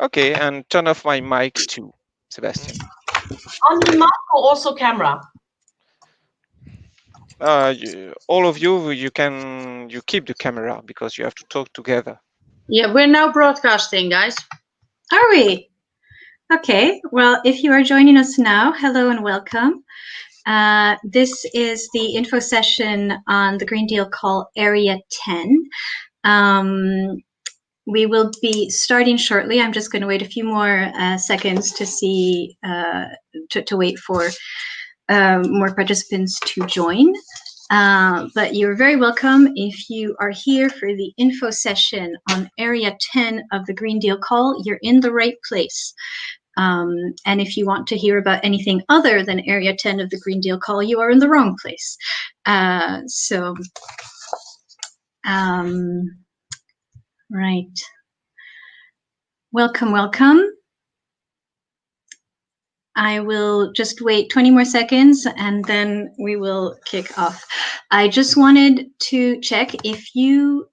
Okay, and turn off my mic too, Sebastian. On the mic or also camera? All of you, you keep the camera because you have to talk together. Yeah, we're now broadcasting, guys. Are we? Okay, well, if you are joining us now, hello and welcome. This is the info session on the Green Deal call Area 10. We will be starting shortly. I'm just going to wait a few more seconds to see, to wait for more participants to join. But you're very welcome if you are here for the info session on Area 10 of the Green Deal call. You're in the right place. And if you want to hear about anything other than Area 10 of the Green Deal call, you are in the wrong place. Right. Welcome, welcome. I will just wait 20 more seconds and then we will kick off. I just wanted to check if you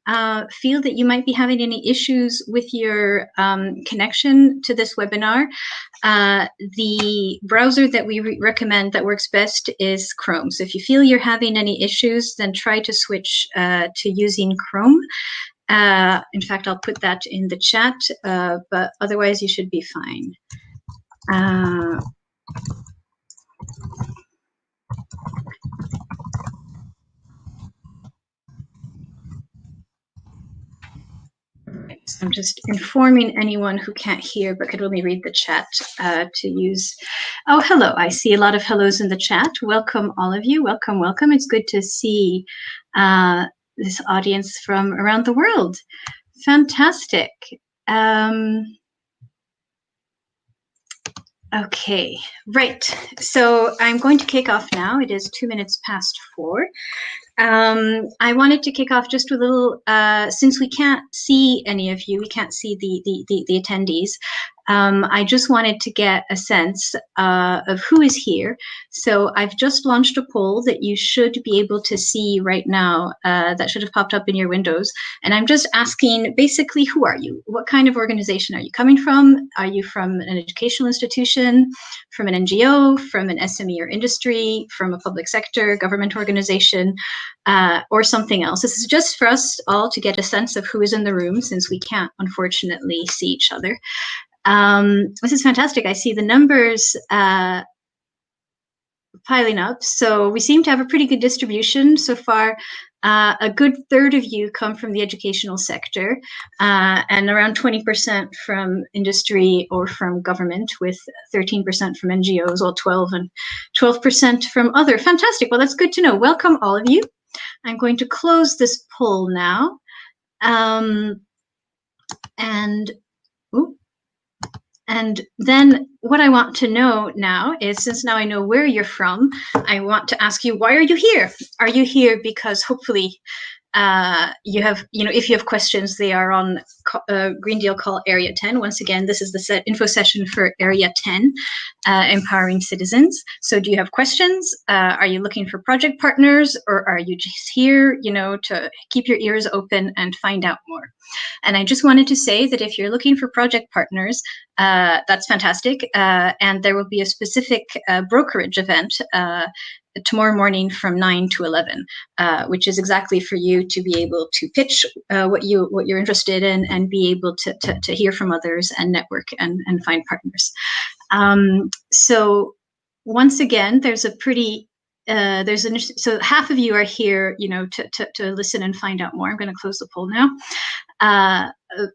feel that you might be having any issues with your connection to this webinar. The browser that we recommend that works best is Chrome. So if you feel you're having any issues, then try to switch to using Chrome. In fact, I'll put that in the chat, but otherwise you should be fine. I'm just informing anyone who can't hear but could only read the chat to use. Oh, hello. I see a lot of hellos in the chat. Welcome, all of you. Welcome, welcome. It's good to see this audience from around the world. Fantastic. Okay, right. So I'm going to kick off now. It is 4:02. I wanted to kick off just with a little, since we can't see any of you, we can't see the attendees. I just wanted to get a sense of who is here. So I've just launched a poll that you should be able to see right now, that should have popped up in your windows. And I'm just asking, basically, who are you? What kind of organization are you coming from? Are you from an educational institution, from an NGO, from an SME or industry, from a public sector, government organization, or something else? This is just for us all to get a sense of who is in the room, since we can't, unfortunately, see each other. This is fantastic. I see the numbers piling up. So we seem to have a pretty good distribution so far. A good third of you come from the educational sector, and around 20% from industry or from government, with 13% from NGOs, or 12% from other. Fantastic. Well, that's good to know. Welcome, all of you. I'm going to close this poll now. And then what I want to know now is, since now I know where you're from, I want to ask you, why are you here? Are you here because hopefully you have, if you have questions, they are on Green Deal Call Area 10. Once again, this is the info session for Area 10, empowering citizens. So do you have questions? Are you looking for project partners, or are you just here, to keep your ears open and find out more? And I just wanted to say that if you're looking for project partners, that's fantastic. And there will be a specific brokerage event tomorrow morning from 9 to 11, which is exactly for you to be able to pitch what you're interested in, and be able to hear from others and network and find partners. So once again, there's a pretty so half of you are here, to listen and find out more. I'm going to close the poll now.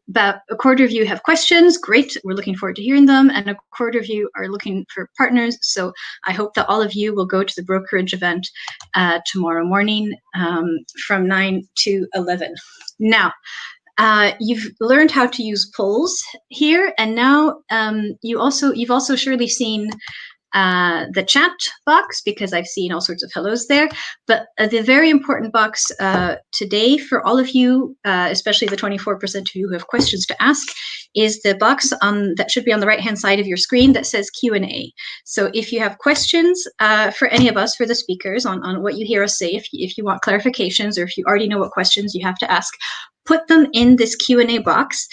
About a quarter of you have questions. Great. We're looking forward to hearing them. And a quarter of you are looking for partners. So I hope that all of you will go to the brokerage event tomorrow morning from 9 to 11. Now, you've learned how to use polls here. And now you've also surely seen the chat box, because I've seen all sorts of hellos there. But the very important box today for all of you, especially the 24% of you who have questions to ask, is the box that should be on the right-hand side of your screen that says Q&A. So if you have questions for any of us, for the speakers, on what you hear us say, if you want clarifications, or if you already know what questions you have to ask, put them in this Q&A box.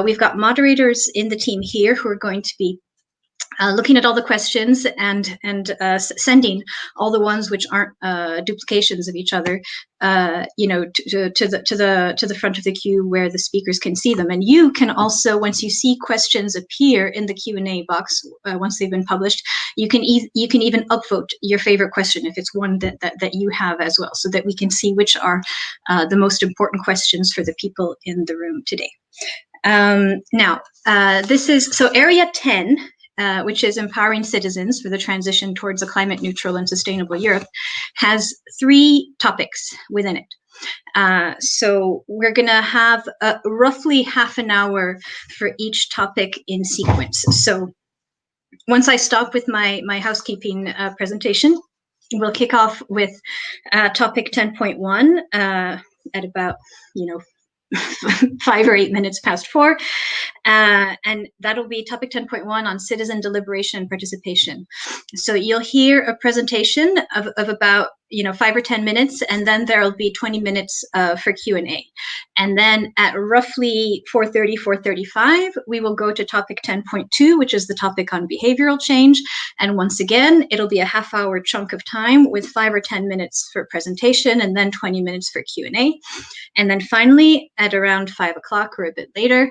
We've got moderators in the team here who are going to be looking at all the questions and sending all the ones which aren't duplications of each other, to the front of the queue where the speakers can see them. And you can also, once you see questions appear in the Q&A box, once they've been published, you can even upvote your favorite question if it's one that you have as well, so that we can see which are the most important questions for the people in the room today. Now, this is so Area 10. Which is empowering citizens for the transition towards a climate neutral and sustainable Europe, has 3 topics within it. So we're going to have roughly half an hour for each topic in sequence. So once I stop with my housekeeping presentation, we'll kick off with topic 10.1 at about 5 or 8 minutes past 4. And that'll be topic 10.1 on citizen deliberation and participation. So you'll hear a presentation of about 5 or 10 minutes, and then there'll be 20 minutes for Q&A. And then at roughly 4:30, 4:35, we will go to topic 10.2, which is the topic on behavioral change. And once again, it'll be a half-hour chunk of time with 5 or 10 minutes for presentation and then 20 minutes for Q&A. And then finally, at around 5 o'clock or a bit later,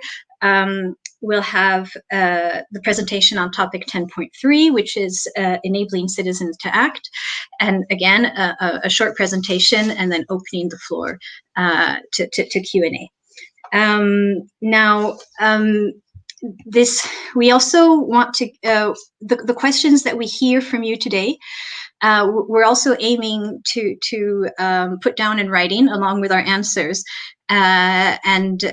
we'll have the presentation on topic 10.3, which is enabling citizens to act. And again, a short presentation and then opening the floor to Q&A. Now, we also want to, the questions that we hear from you today, we're also aiming to put down in writing along with our answers and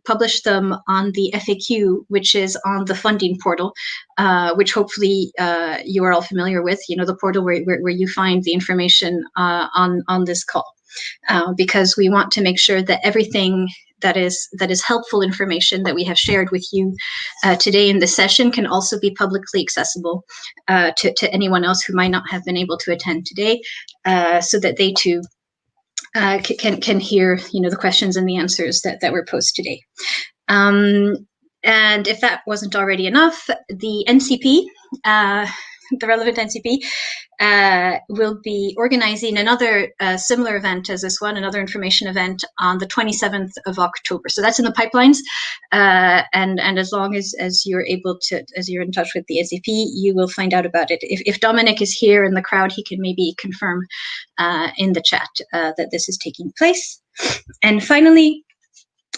publish them on the FAQ, which is on the funding portal, which hopefully you are all familiar with, the portal where you find the information on this call, because we want to make sure that everything that is helpful information that we have shared with you today in this session can also be publicly accessible to anyone else who might not have been able to attend today, so that they too can hear the questions and the answers that were posed today. And if that wasn't already enough, the NCP, the relevant NCP, will be organizing another similar event as this one, another information event on the 27th of October. So that's in the pipelines. And as long as you're able to, as you're in touch with the NCP, you will find out about it. If Dominic is here in the crowd, he can maybe confirm in the chat that this is taking place. And finally,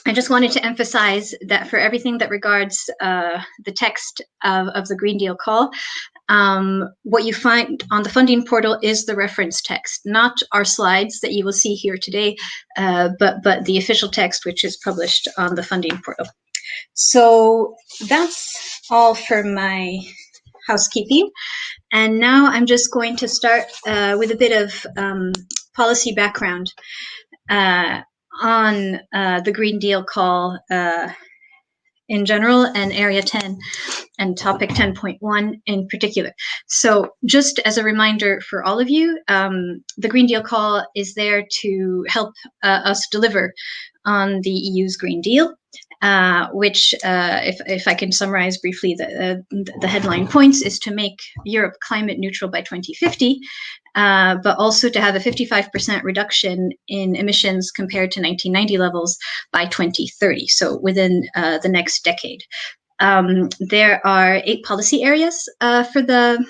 I just wanted to emphasize that for everything that regards the text of the Green Deal call, what you find on the funding portal is the reference text, not our slides that you will see here today, but the official text which is published on the funding portal. So that's all for my housekeeping. And now I'm just going to start with a bit of policy background on the Green Deal call in general, and Area 10 and topic 10.1 in particular. So just as a reminder for all of you, the Green Deal call is there to help us deliver on the EU's Green Deal, which, if I can summarize briefly the headline points, is to make Europe climate neutral by 2050, but also to have a 55% reduction in emissions compared to 1990 levels by 2030, so within the next decade. There are 8 policy areas for the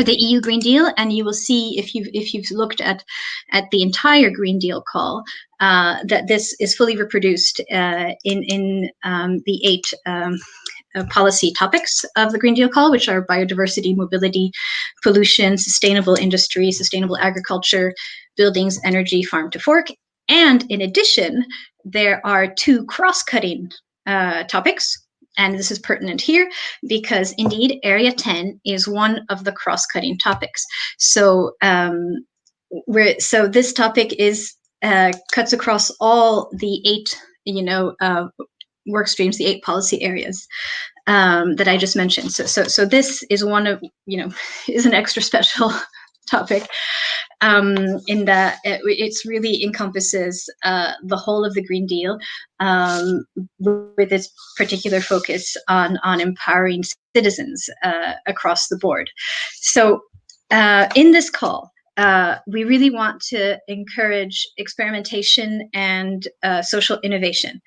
EU Green Deal, and you will see if you've looked at the entire Green Deal call that this is fully reproduced in the 8 policy topics of the Green Deal call, which are biodiversity, mobility, pollution, sustainable industry, sustainable agriculture, buildings, energy, farm to fork. And in addition, there are 2 cross-cutting topics. And this is pertinent here because indeed Area 10 is one of the cross-cutting topics. So this topic is cuts across all the 8 work streams, the 8 policy areas that I just mentioned. So this is one of is an extra special topic, in that it's really encompasses the whole of the Green Deal, with its particular focus on empowering citizens across the board. So in this call, we really want to encourage experimentation and social innovation.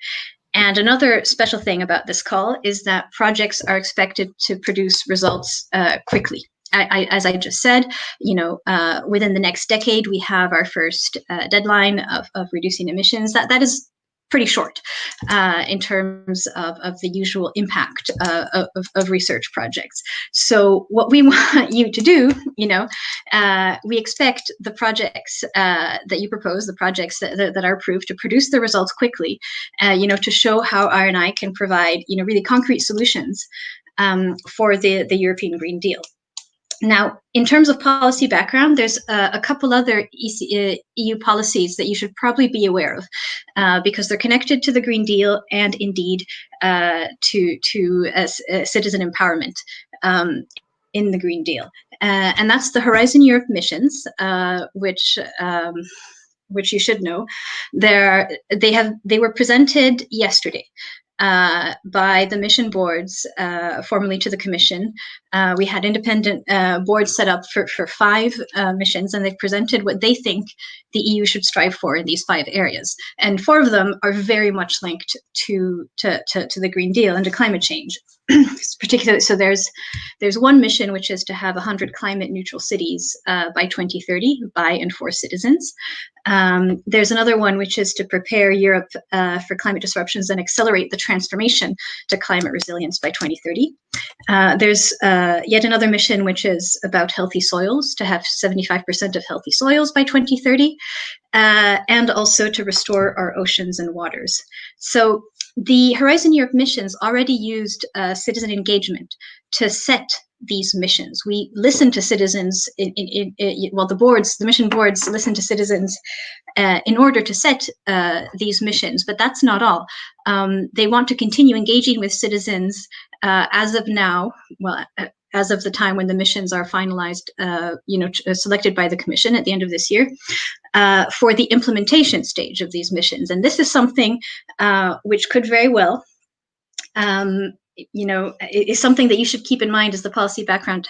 And another special thing about this call is that projects are expected to produce results quickly. As I just said, within the next decade, we have our first deadline of reducing emissions. That is pretty short in terms of the usual impact of research projects. So what we want you to do, we expect the projects that you propose, the projects that are approved, to produce the results quickly, to show how R&I can provide, really concrete solutions for the European Green Deal. Now, in terms of policy background, there's a couple other EU policies that you should probably be aware of, because they're connected to the Green Deal and indeed to citizen empowerment in the Green Deal. And that's the Horizon Europe missions, which you should know. They were presented yesterday by the mission boards, formerly to the Commission. We had independent boards set up for 5 missions, and they presented what they think the EU should strive for in these 5 areas. And 4 of them are very much linked to the Green Deal and to climate change. Particularly, so there's one mission which is to have 100 climate neutral cities by 2030 by and for citizens. There's another one which is to prepare Europe for climate disruptions and accelerate the transformation to climate resilience by 2030. There's yet another mission which is about healthy soils, to have 75% of healthy soils by 2030, and also to restore our oceans and waters. So the Horizon Europe missions already used citizen engagement to set these missions. We listen to citizens the mission boards listen to citizens in order to set these missions, but that's not all. They want to continue engaging with citizens as of now, as of the time when the missions are finalized, selected by the Commission at the end of this year, for the implementation stage of these missions. And this is something which could very well, is something that you should keep in mind as the policy background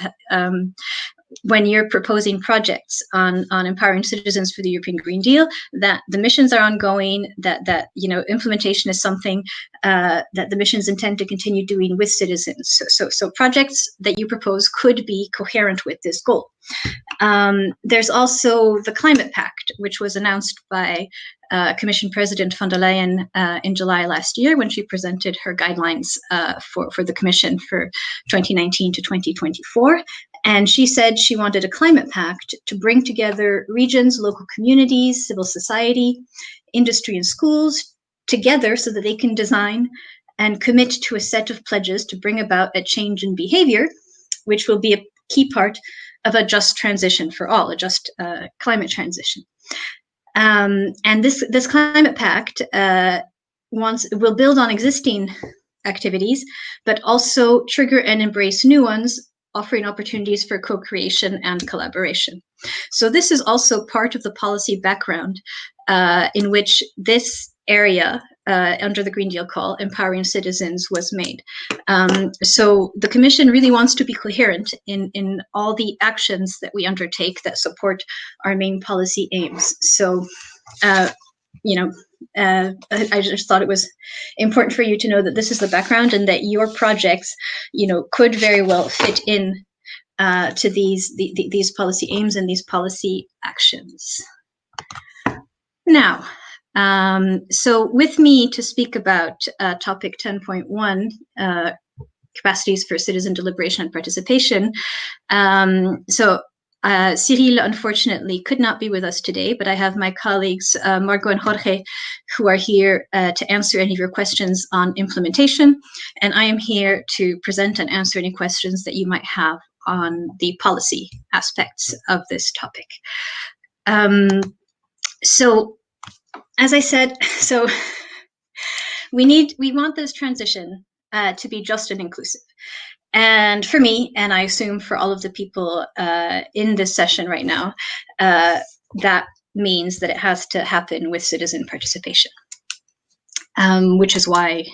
when you're proposing projects on empowering citizens for the European Green Deal, that the missions are ongoing, that implementation is something that the missions intend to continue doing with citizens. So projects that you propose could be coherent with this goal. There's also the Climate Pact, which was announced by Commission President von der Leyen in July last year, when she presented her guidelines for the Commission for 2019 to 2024. And she said she wanted a climate pact to bring together regions, local communities, civil society, industry, and schools together so that they can design and commit to a set of pledges to bring about a change in behavior, which will be a key part of a just transition for all, a just climate transition. And this climate pact will build on existing activities, but also trigger and embrace new ones, offering opportunities for co-creation and collaboration. So this is also part of the policy background in which this area under the Green Deal call, empowering citizens, was made. So the Commission really wants to be coherent in all the actions that we undertake that support our main policy aims. So, I just thought it was important for you to know that this is the background, and that your projects, could very well fit in to these policy aims and these policy actions. Now, so with me to speak about topic 10.1, capacities for citizen deliberation and participation. Cyril, unfortunately, could not be with us today, but I have my colleagues, Margot and Jorge, who are here to answer any of your questions on implementation. And I am here to present and answer any questions that you might have on the policy aspects of this topic. So, as I said, we want this transition to be just and inclusive. And for me, and I assume for all of the people in this session right now, that means that it has to happen with citizen participation, which is why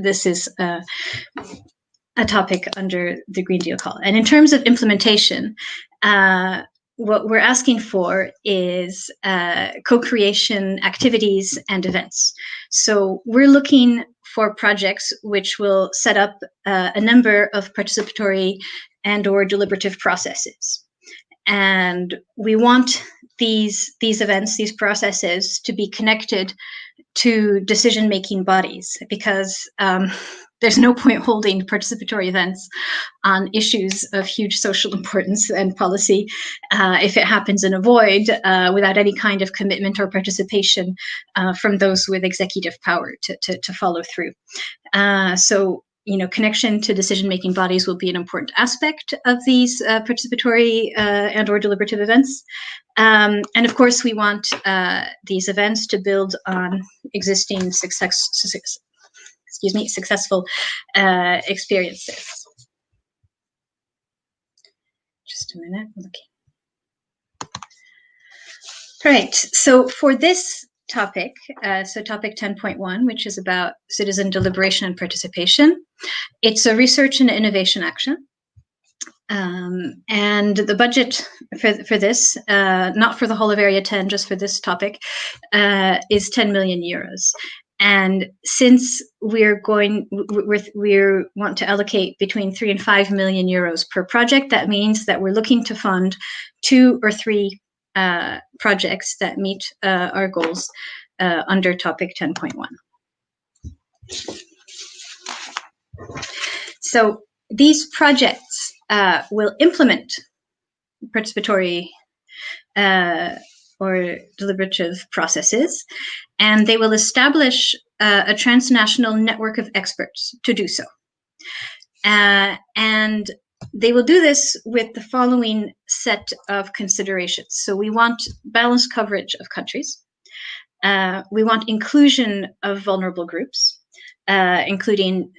this is a topic under the Green Deal call. And in terms of implementation, what we're asking for is co-creation activities and events. So we're looking for projects which will set up a number of participatory and or deliberative processes. And we want these events, these processes, to be connected to decision-making bodies, because there's no point holding participatory events on issues of huge social importance and policy if it happens in a void without any kind of commitment or participation from those with executive power to follow through. So, connection to decision-making bodies will be an important aspect of these participatory and or deliberative events. And of course, we want these events to build on existing successful experiences. Just a minute, I'm looking. All right, so for this topic, so topic 10.1, which is about citizen deliberation and participation, it's a research and innovation action. And the budget for this, not for the whole of Area 10, just for this topic, is 10 million euros. And since we want to allocate between 3 and 5 million euros per project, that means that we're looking to fund 2 or 3 projects that meet our goals under topic 10.1. So these projects will implement participatory or deliberative processes, and they will establish a transnational network of experts to do so. And they will do this with the following set of considerations. So we want balanced coverage of countries. We want inclusion of vulnerable groups, including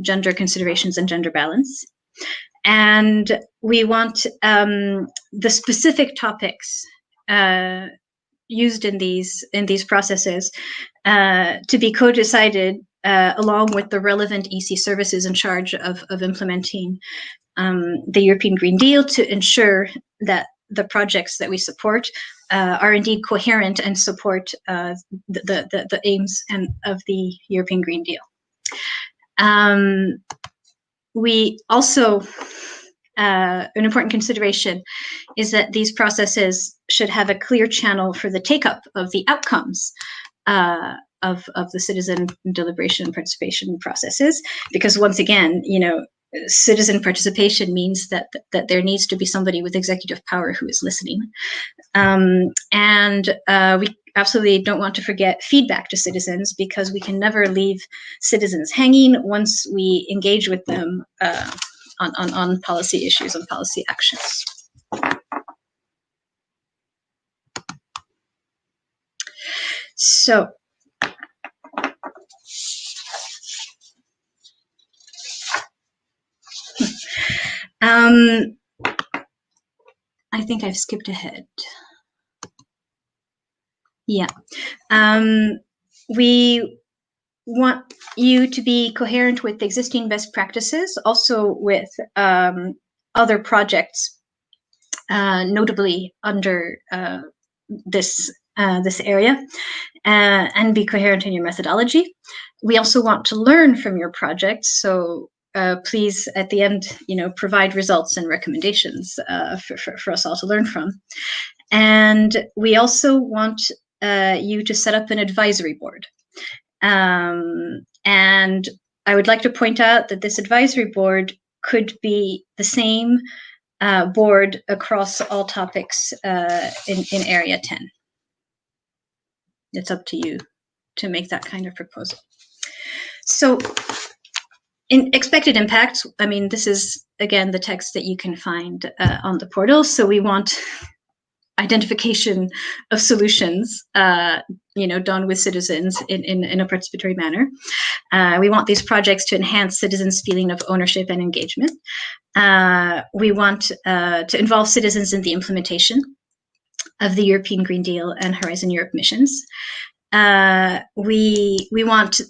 gender considerations and gender balance. And we want the specific topics used in these processes to be co-decided along with the relevant EC services in charge of implementing the European Green Deal, to ensure that the projects that we support are indeed coherent and support the aims of the European Green Deal. We also, an important consideration is that these processes should have a clear channel for the take-up of the outcomes of the citizen deliberation and participation processes, because once again, citizen participation means that there needs to be somebody with executive power who is listening. And we absolutely don't want to forget feedback to citizens, because we can never leave citizens hanging once we engage with them on policy issues, on policy actions. So, I think I've skipped ahead. Yeah. We want you to be coherent with existing best practices, also with other projects, notably under this area, and be coherent in your methodology. We also want to learn from your projects, so please, at the end, provide results and recommendations for us all to learn from. And we also want you to set up an advisory board. And I would like to point out that this advisory board could be the same board across all topics in Area 10. It's up to you to make that kind of proposal. So, in expected impacts, I mean, this is, again, the text that you can find on the portal. So we want identification of solutions, done with citizens in a participatory manner. We want these projects to enhance citizens' feeling of ownership and engagement. We want to involve citizens in the implementation of the European Green Deal and Horizon Europe missions. We want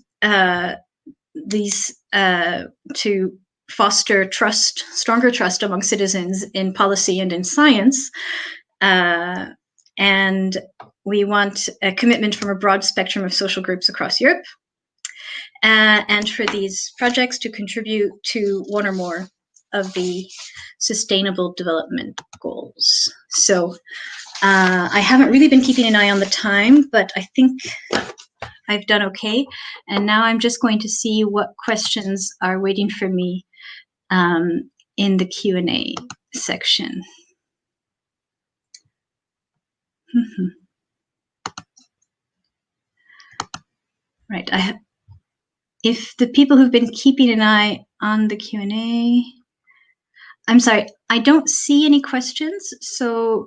these to foster trust, stronger trust among citizens in policy and in science. And we want a commitment from a broad spectrum of social groups across Europe. And for these projects to contribute to one or more of the Sustainable Development Goals. So I haven't really been keeping an eye on the time, but I think I've done okay. And now I'm just going to see what questions are waiting for me in the Q&A section. Right. If the people who've been keeping an eye on the Q&A, I'm sorry, I don't see any questions. So,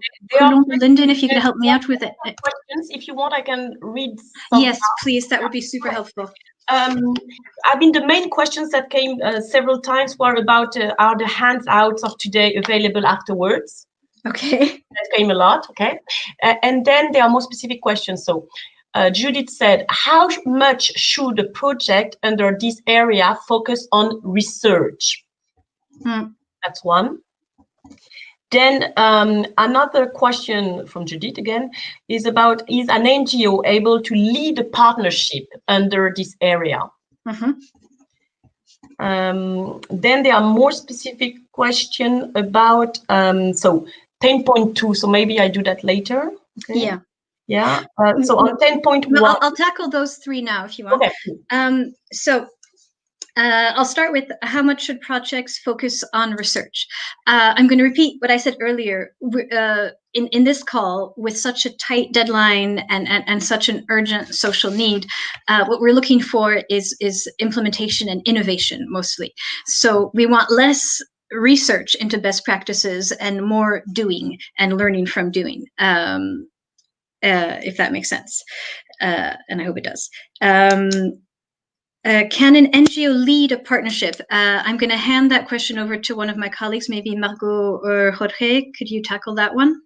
Lyndon, if you could help me out with it. Questions, if you want, I can read some. Yes, please. That would be super helpful. I mean, the main questions that came several times were about are the handouts of today available afterwards? Okay. That came a lot, okay. And then there are more specific questions. So Judith said, how much should a project under this area focus on research? That's one. Then another question from Judith again is about, is an NGO able to lead a partnership under this area? Then there are more specific questions about, so 10.2, so maybe I do that later. Okay. Yeah. Yeah. So on 10.1. Well, I'll tackle those three now if you want. Okay. I'll start with how much should projects focus on research. I'm going to repeat what I said earlier. In this call, with such a tight deadline and such an urgent social need, what we're looking for is implementation and innovation mostly. So we want less research into best practices and more doing and learning from doing, if that makes sense. And I hope it does. Can an NGO lead a partnership? I'm going to hand that question over to one of my colleagues, maybe Margot or Jorge. Could you tackle that one?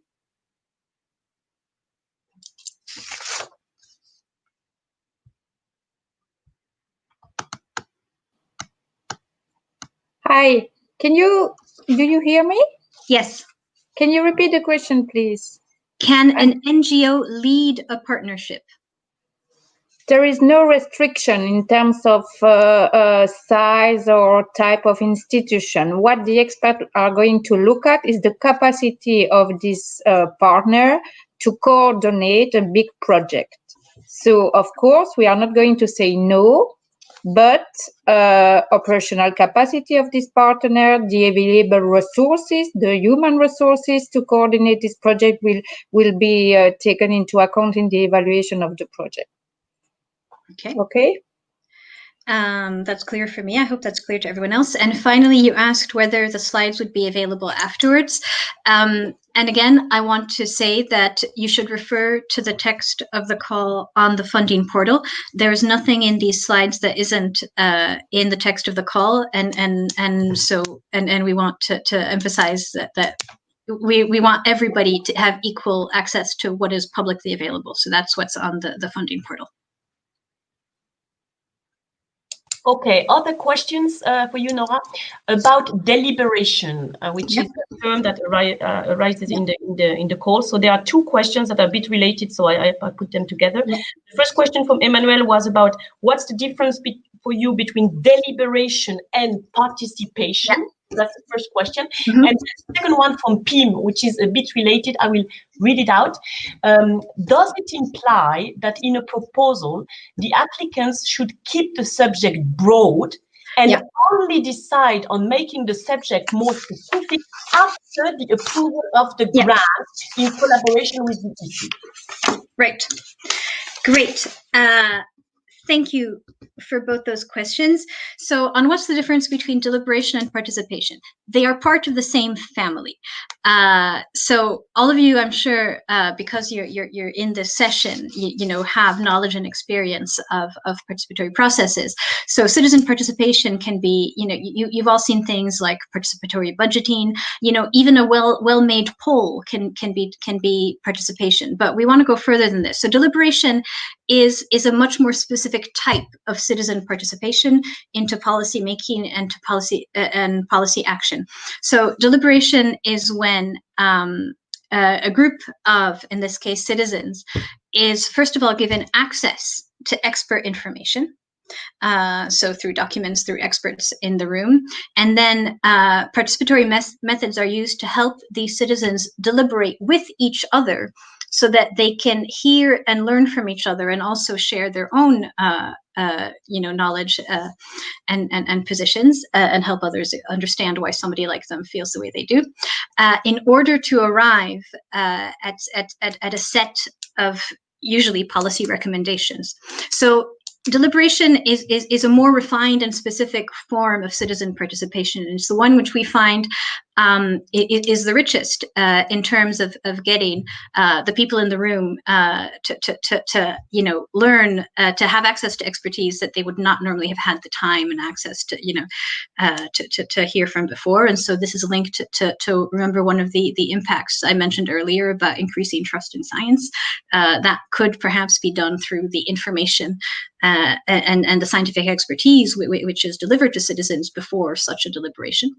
Hi, do you hear me? Yes. Can you repeat the question, please? Can an NGO lead a partnership? There is no restriction in terms of size or type of institution. What the experts are going to look at is the capacity of this partner to coordinate a big project. So, of course, we are not going to say no, but operational capacity of this partner, the available resources, the human resources to coordinate this project will be taken into account in the evaluation of the project. Okay. That's clear for me. I hope that's clear to everyone else. And finally, you asked whether the slides would be available afterwards. And again, I want to say that you should refer to the text of the call on the funding portal. There's nothing in these slides that isn't in the text of the call, and we want to emphasize that we want everybody to have equal access to what is publicly available. So that's what's on the funding portal. Okay, other questions for you, Nora, about deliberation, which is a term that arises in the call. So there are two questions that are a bit related, so I put them together. The first question from Emmanuel was about what's the difference for you between deliberation and participation? That's the first question. And the second one from Pim, which is a bit related, I will read it out. Does it imply that in a proposal, the applicants should keep the subject broad and only decide on making the subject more specific after the approval of the grant in collaboration with the EC? Right. Great. Thank you for both those questions. So on what's the difference between deliberation and participation? They are part of the same family. So all of you, I'm sure, because you're in this session, you know, have knowledge and experience of participatory processes. So citizen participation can be, you know, you've all seen things like participatory budgeting. You know, even a well-made poll can be participation. But we want to go further than this. So deliberation is a much more specific type of citizen participation into policy making and to policy action. So deliberation is when a group of, in this case, citizens, is first of all given access to expert information. So through documents, through experts in the room. And then participatory methods are used to help these citizens deliberate with each other so that they can hear and learn from each other and also share their own you know, knowledge and positions and help others understand why somebody like them feels the way they do, in order to arrive at a set of usually policy recommendations. So deliberation is a more refined and specific form of citizen participation. And it's the one which we find is the richest in terms of getting the people in the room to you know, learn, to have access to expertise that they would not normally have had the time and access to, you know, to hear from before. And so this is linked to remember one of the impacts I mentioned earlier about increasing trust in science. That could perhaps be done through the information and the scientific expertise which is delivered to citizens before such a deliberation.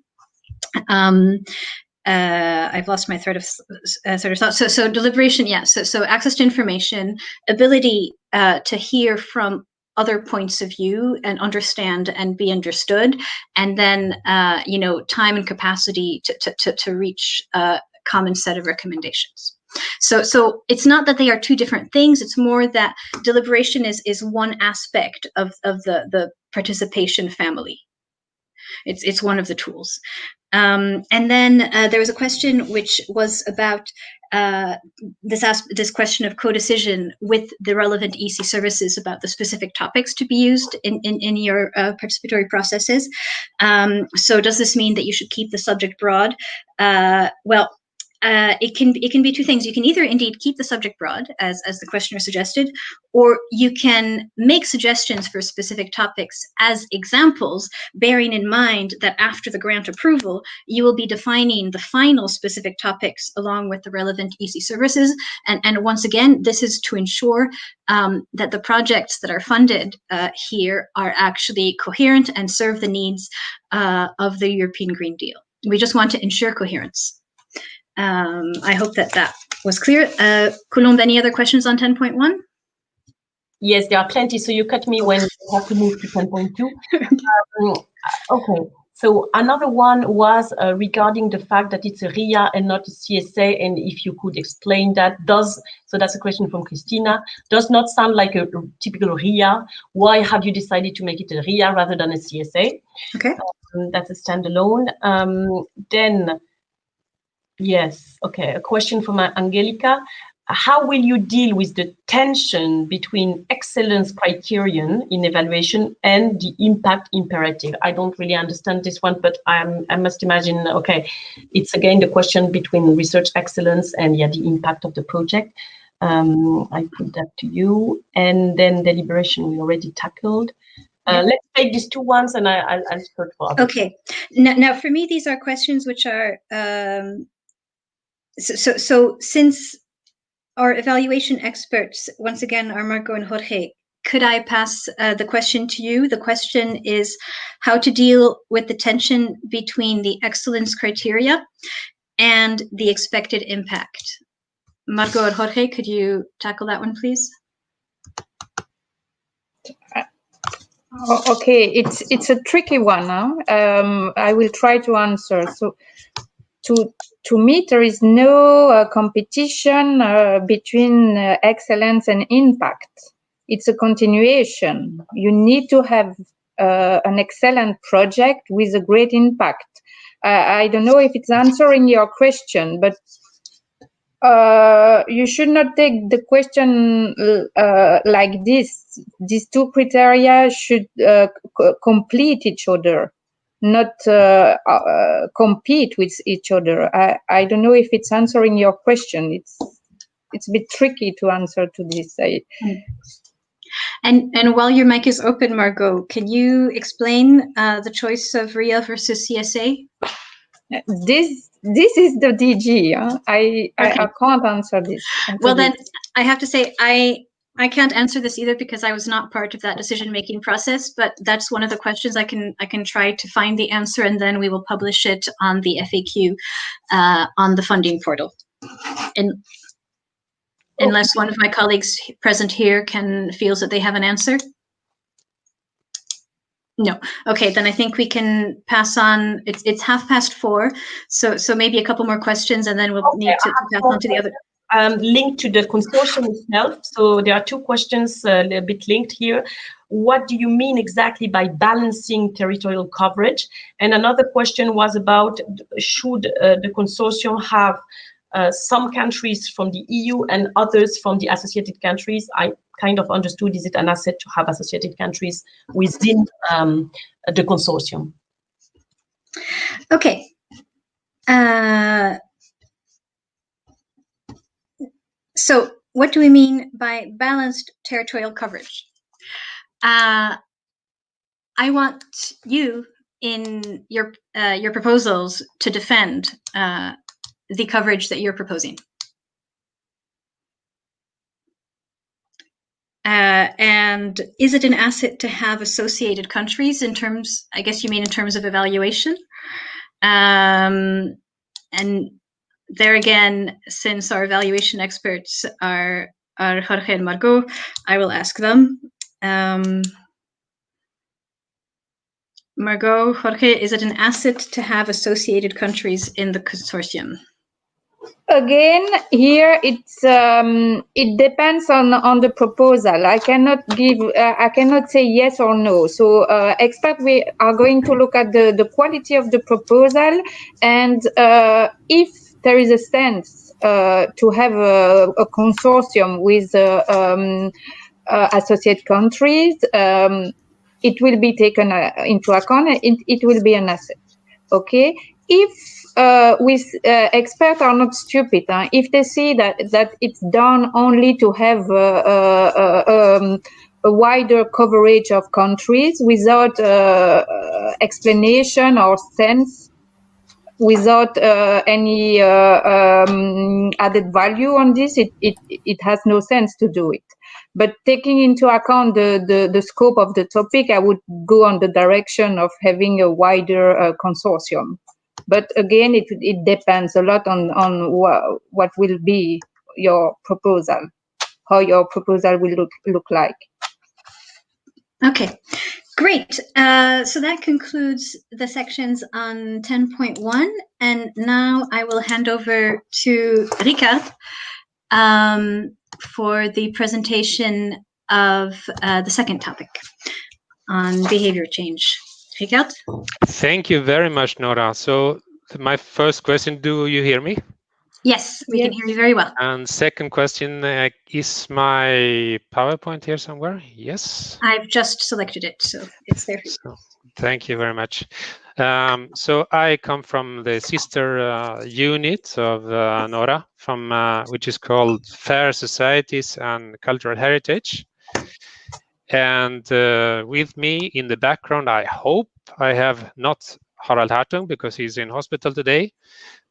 I've lost my thread of thought. So deliberation, yeah. So access to information, ability to hear from other points of view and understand and be understood, and then you know, time and capacity to reach a common set of recommendations. So it's not that they are two different things. It's more that deliberation is one aspect of the participation family. It's one of the tools. And then there was a question which was about this question of co-decision with the relevant EC services about the specific topics to be used in your participatory processes. So does this mean that you should keep the subject broad? Well, it can be two things. You can either indeed keep the subject broad, as the questioner suggested, or you can make suggestions for specific topics as examples, bearing in mind that after the grant approval, you will be defining the final specific topics along with the relevant EC services. And once again, this is to ensure that the projects that are funded here are actually coherent and serve the needs of the European Green Deal. We just want to ensure coherence. I hope that was clear. Colombe, any other questions on 10.1? Yes, there are plenty. So you cut me when you have to move to 10.2. Okay. So another one was regarding the fact that it's a RIA and not a CSA, and if you could explain that. So that's a question from Christina. Does not sound like a typical RIA. Why have you decided to make it a RIA rather than a CSA? Okay. That's a standalone. Then, yes, okay, a question from Angelica. How will you deal with the tension between excellence criterion in evaluation and the impact imperative? I don't really understand this one, but I must imagine, okay, it's again the question between research excellence and the impact of the project. I put that to you. And then deliberation we already tackled. Let's take these two ones and I'll search for others. Okay. Now, for me, these are questions which are, so since our evaluation experts, once again, are Marco and Jorge, could I pass the question to you? The question is how to deal with the tension between the excellence criteria and the expected impact. Marco or Jorge, could you tackle that one, please? Okay, it's a tricky one. I will try to answer. So, to me, there is no competition between excellence and impact. It's a continuation. You need to have an excellent project with a great impact. I don't know if it's answering your question, but you should not take the question like this. These two criteria should complete each other, not compete with each other. I don't know if it's answering your question. It's a bit tricky to answer to this. And while your mic is open, Margot, can you explain the choice of RIA versus CSA? This is the DG. Huh? I can't answer this. Well, then I have to say I can't answer this either because I was not part of that decision-making process. But that's one of the questions I can try to find the answer, and then we will publish it on the FAQ on the funding portal. And unless one of my colleagues present here feels that they have an answer. No. Okay, then I think we can pass on. It's 4:30, so maybe a couple more questions, and then we'll need to pass on to the other. Linked to the consortium itself. So there are two questions a bit linked here. What do you mean exactly by balancing territorial coverage? And another question was about should the consortium have some countries from the EU and others from the associated countries? I kind of understood, is it an asset to have associated countries within the consortium? Okay. So what do we mean by balanced territorial coverage? I want you in your proposals to defend the coverage that you're proposing. And is it an asset to have associated countries in terms, I guess you mean in terms of evaluation? And there again, since our evaluation experts are Jorge and Margot, I will ask them. Margot, Jorge, is it an asset to have associated countries in the consortium? Again, here it depends on the proposal. I cannot say yes or no. So experts, we are going to look at the quality of the proposal, and if there is a sense to have a consortium with associate countries, it will be taken into account. It will be an asset. Okay. If experts are not stupid, if they see that it's done only to have a wider coverage of countries without explanation or sense, without any added value on this, it has no sense to do it. But taking into account the scope of the topic, I would go on the direction of having a wider consortium. But again, it depends a lot on what will be your proposal, how your proposal will look like. Okay, great. So that concludes the sections on 10.1. And now I will hand over to Rika for the presentation of the second topic on behavior change. Rika? Thank you very much, Nora. So my first question, do you hear me? Yes, we can hear you very well. And second question, is my PowerPoint here somewhere? Yes. I've just selected it, so it's there. So, thank you very much. So I come from the sister unit of Nora, which is called Fair Societies and Cultural Heritage. And with me in the background, I hope I have not Harald Hartung because he's in hospital today,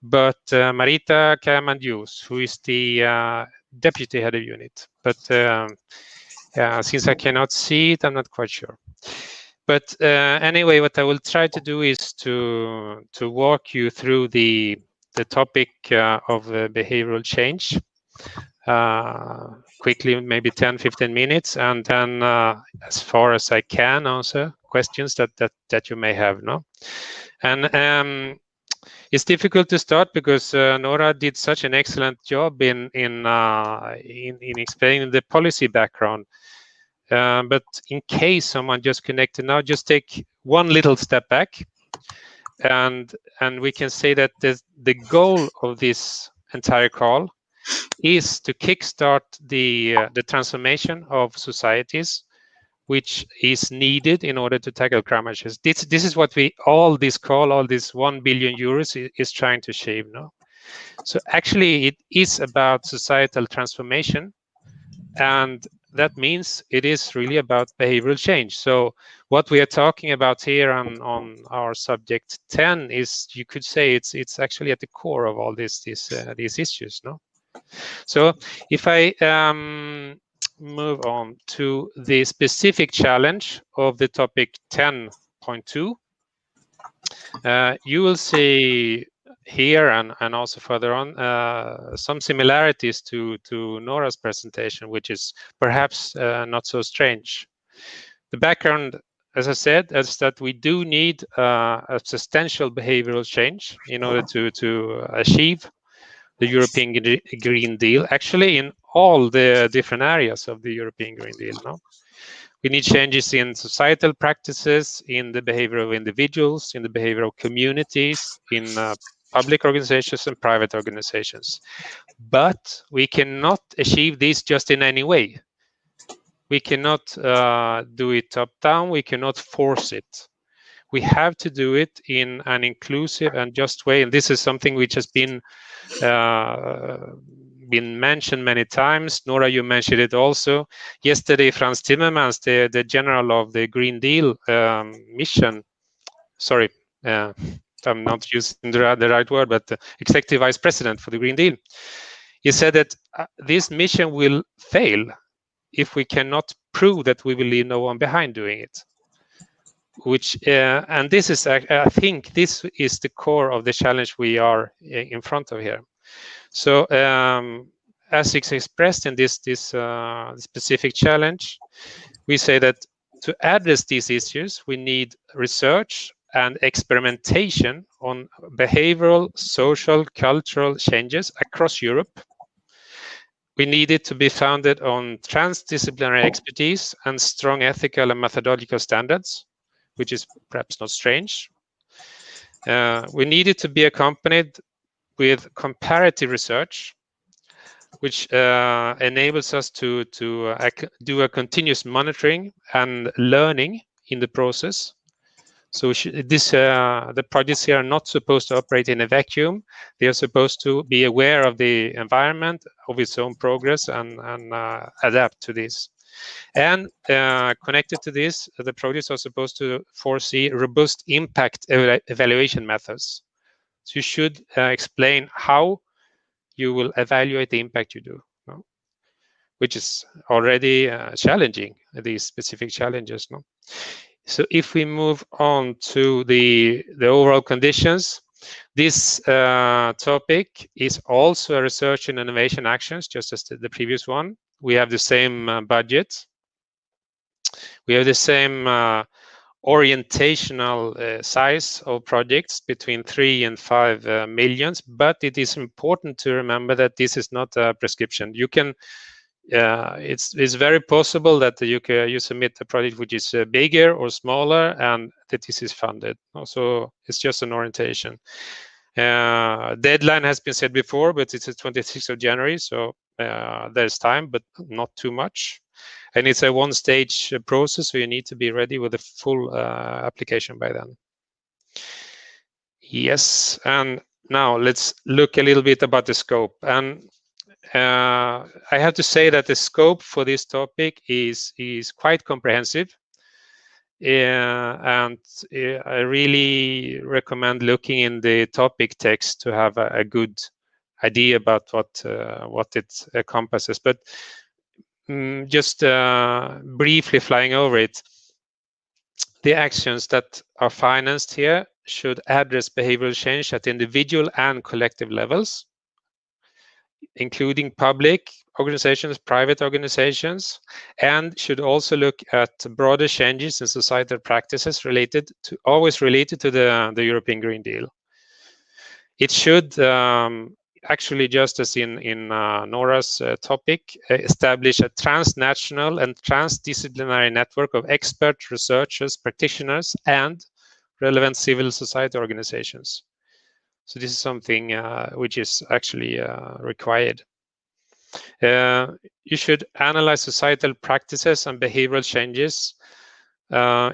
but Marita Kayamandius, who is the deputy head of unit. But since I cannot see it, I'm not quite sure. But anyway, what I will try to do is to walk you through the topic of behavioral change quickly, maybe 10-15 minutes, and then as far as I can answer questions that you may have. No, and it's difficult to start because Nora did such an excellent job in explaining the policy background. But in case someone just connected now, just take one little step back, and we can say that the goal of this entire call is to kickstart the transformation of societies, which is needed in order to tackle climate change. This is what all this 1 billion euros is trying to achieve now. So actually, it is about societal transformation, and that means it is really about behavioral change. So what we are talking about here on our subject 10 is, you could say, it's actually at the core of all these issues, no? So if I move on to the specific challenge of the topic 10.2, you will see here and also further on some similarities to Nora's presentation, which is perhaps not so strange. The background, as I said, is that we do need a substantial behavioral change in order to achieve the European Green Deal, actually in all the different areas of the European Green Deal. No? We need changes in societal practices, in the behavior of individuals, in the behavior of communities, in public organizations and private organizations. But we cannot achieve this just in any way. We cannot do it top-down. We cannot force it. We have to do it in an inclusive and just way. And this is something which has been mentioned many times. Nora, you mentioned it also. Yesterday, Frans Timmermans, the general of the Green Deal mission, sorry, I'm not using the right word, but the executive vice president for the Green Deal, he said that this mission will fail if we cannot prove that we will leave no one behind doing it. Which and this is, I think, this is the core of the challenge we are in front of here. So as it's expressed in this specific challenge, we say that to address these issues, we need research and experimentation on behavioral, social, cultural changes across Europe. We need it to be founded on transdisciplinary expertise and strong ethical and methodological standards, which is perhaps not strange. We need it to be accompanied with comparative research, which enables us to do a continuous monitoring and learning in the process. So the projects here are not supposed to operate in a vacuum. They are supposed to be aware of the environment, of its own progress, and adapt to this. And connected to this, the projects are supposed to foresee robust impact evaluation methods. So you should explain how you will evaluate the impact you do, no? Which is already challenging, these specific challenges. No? So if we move on to the overall conditions, this topic is also a research and innovation actions, just as the previous one. We have the same budget. We have the same orientational size of projects between 3 and 5 millions, but it is important to remember that this is not a prescription. You can, it's very possible that you submit a project which is bigger or smaller, and that this is funded. So it's just an orientation. Deadline has been said before, but it's the 26th of January, so there's time, but not too much. And it's a one-stage process, so you need to be ready with a full application by then. Yes, and now let's look a little bit about the scope. And I have to say that the scope for this topic is quite comprehensive. And I really recommend looking in the topic text to have a good idea about what it encompasses. But just briefly flying over it, the actions that are financed here should address behavioral change at individual and collective levels, including public organizations, private organizations, and should also look at broader changes in societal practices always related to the European Green Deal. It should actually, just as in Nora's topic, establish a transnational and transdisciplinary network of experts, researchers, practitioners, and relevant civil society organizations. So this is something which is actually required. You should analyze societal practices and behavioral changes,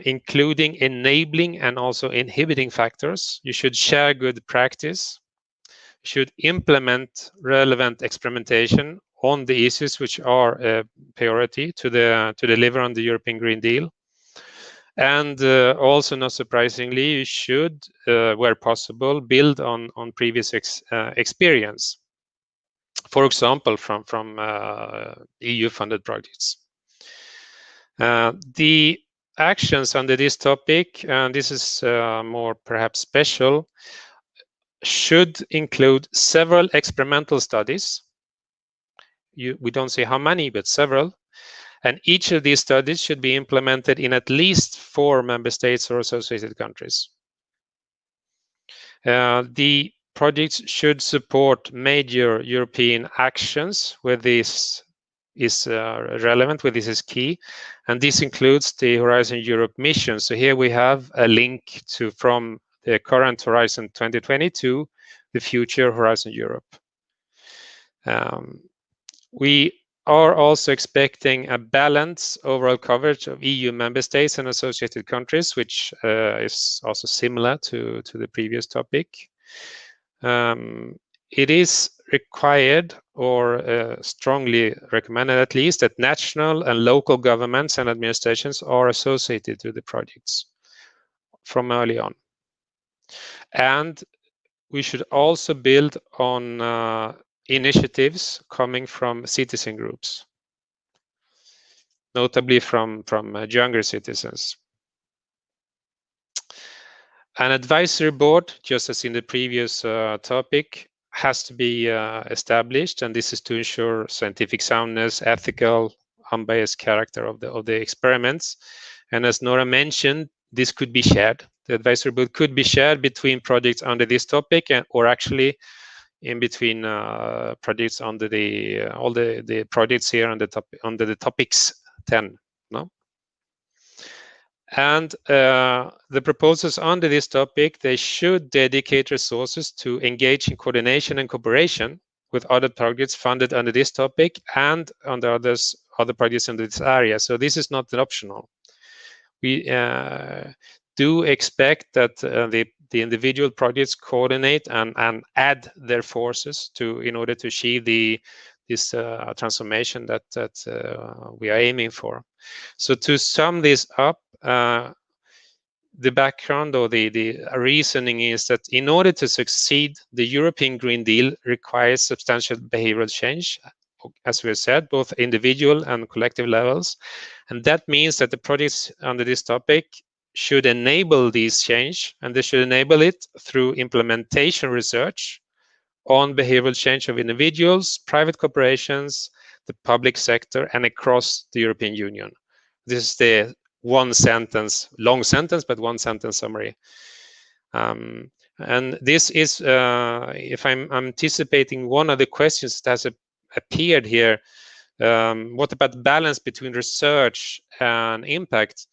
including enabling and also inhibiting factors. You should share good practice. You should implement relevant experimentation on the issues which are a priority to deliver on the European Green Deal. And also, not surprisingly, you should, where possible, build on previous experience. For example, from EU-funded projects. The actions under this topic, and this is more perhaps special, should include several experimental studies. We don't say how many, but several. And each of these studies should be implemented in at least 4 member states or associated countries. The projects should support major European actions where this is relevant, where this is key, and this includes the Horizon Europe mission. So here we have a link from the current Horizon 2020 to the future Horizon Europe. We are also expecting a balanced overall coverage of EU member states and associated countries, which is also similar to the previous topic. It is required, or strongly recommended at least, that national and local governments and administrations are associated to the projects from early on. And we should also build on initiatives coming from citizen groups, notably from younger citizens. An advisory board, just as in the previous topic, has to be established, and this is to ensure scientific soundness, ethical, unbiased character of the experiments. And as Nora mentioned, this could be shared. The advisory board could be shared between projects under this topic, or actually in between projects under all the projects here under the topics 10. No. And the proposals under this topic, they should dedicate resources to engage in coordination and cooperation with other projects funded under this topic and under other projects in this area. So this is not an optional. We do expect that the individual projects coordinate and add their forces in order to achieve this transformation that we are aiming for. So to sum this up, the background or the reasoning is that in order to succeed, the European Green Deal requires substantial behavioral change, as we have said, both individual and collective levels. And that means that the projects under this topic should enable this change, and they should enable it through implementation research on behavioral change of individuals, private corporations, the public sector, and across the European Union. This is the long sentence summary. And this is, if I'm anticipating one of the questions that has appeared here, what about balance between research and impact?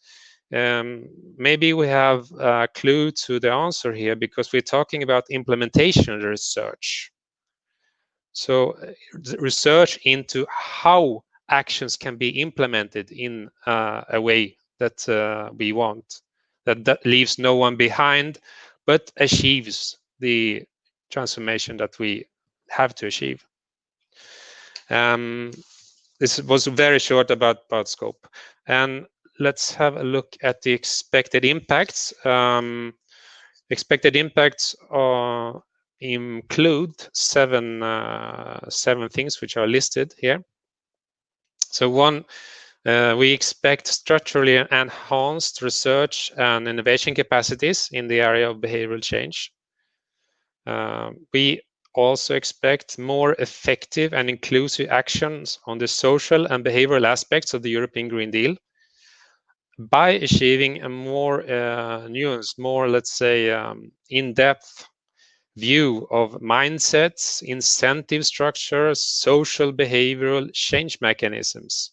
Maybe we have a clue to the answer here, because we're talking about implementation research. So research into how actions can be implemented in a way that we want, that leaves no one behind, but achieves the transformation that we have to achieve. This was very short about scope. And let's have a look at the expected impacts. Expected impacts include seven things which are listed here. So one, we expect structurally enhanced research and innovation capacities in the area of behavioral change. We also expect more effective and inclusive actions on the social and behavioral aspects of the European Green Deal by achieving a more nuanced, more, let's say, in-depth view of mindsets, incentive structures, social behavioral change mechanisms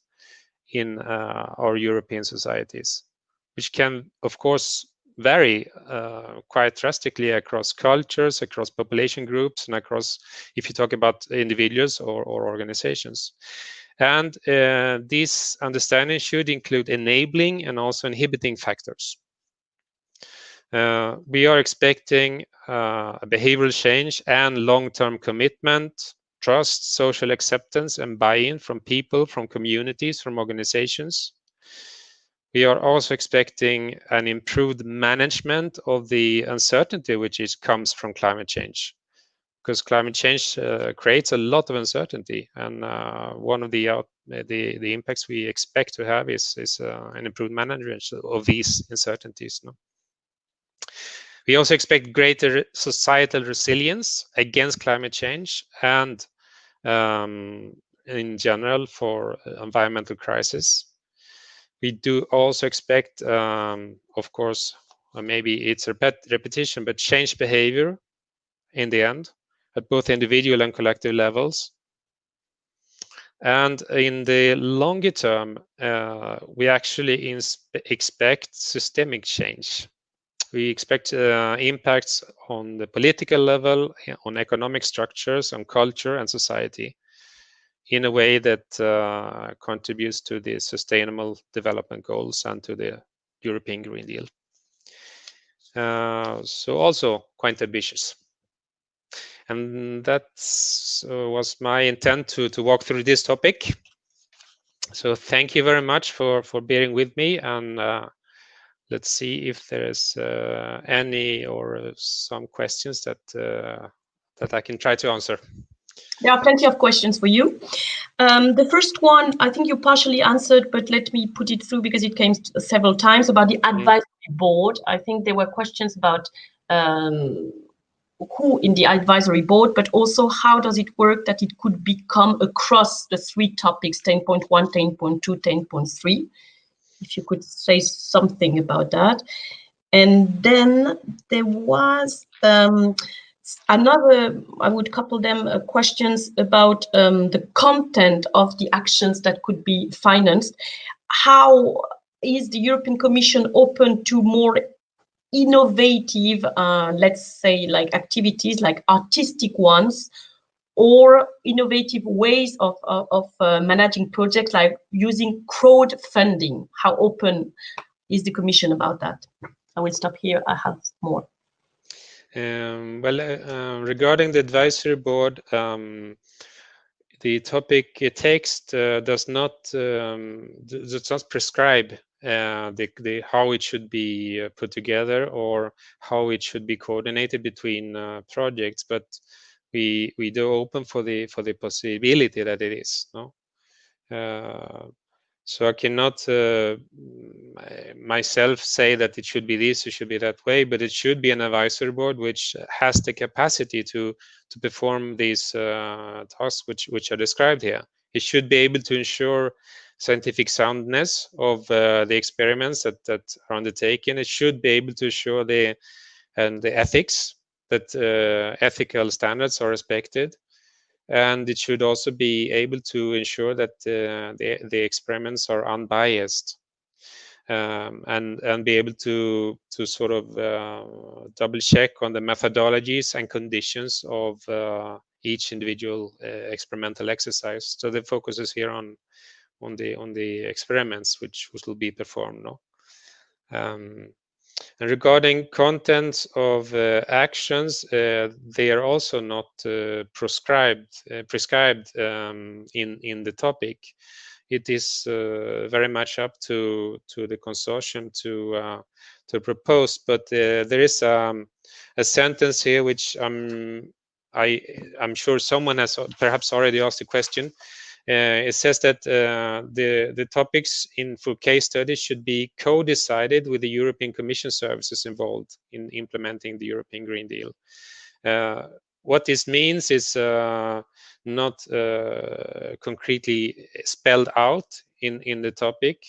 in our European societies, which can, of course, vary quite drastically across cultures, across population groups, and across, if you talk about individuals or organizations. And this understanding should include enabling and also inhibiting factors. We are expecting a behavioral change and long-term commitment, trust, social acceptance, and buy-in from people, from communities, from organizations. We are also expecting an improved management of the uncertainty which comes from climate change, because climate change creates a lot of uncertainty, and one of the impacts we expect to have is an improved management of these uncertainties. No? We also expect greater societal resilience against climate change and in general for environmental crisis. We do also expect, of course, maybe it's repetition, but change behavior in the end at both individual and collective levels. And in the longer term, we actually expect systemic change. We expect impacts on the political level, on economic structures, on culture and society in a way that contributes to the sustainable development goals and to the European Green Deal. So also quite ambitious. And that was my intent to walk through this topic. So thank you very much for bearing with me, and let's see if there's any or some questions that I can try to answer. There are plenty of questions for you. The first one, I think you partially answered, but let me put it through because it came several times about the advisory board. I think there were questions about who in the advisory board, but also how does it work that it could become across the 3 topics, 10.1, 10.2, 10.3. If you could say something about that. And then there was another, I would couple them, questions about the content of the actions that could be financed. How is the European Commission open to more innovative, let's say, like activities, like artistic ones, or innovative ways of managing projects, like using crowdfunding? How open is the Commission about that? I will stop here. I have more. Regarding the advisory board, the topic text does not prescribe how it should be put together or how it should be coordinated between projects, but we do open for the possibility that it is. No, so I cannot myself say that it should be this, it should be that way, but it should be an advisory board which has the capacity to perform these tasks which are described here. It should be able to ensure scientific soundness of the experiments that are undertaken. It should be able to ensure the ethics, that ethical standards are respected. And it should also be able to ensure that the experiments are unbiased, and be able to sort of double check on the methodologies and conditions of each individual experimental exercise. So the focus is here on the experiments which will be performed. No? And regarding contents of actions, they are also not prescribed in the topic. It is very much up to the consortium to propose. But there is a sentence here which I'm sure someone has perhaps already asked the question. It says that the topics for case studies should be co-decided with the European Commission services involved in implementing the European Green Deal. What this means is not concretely spelled out in the topic,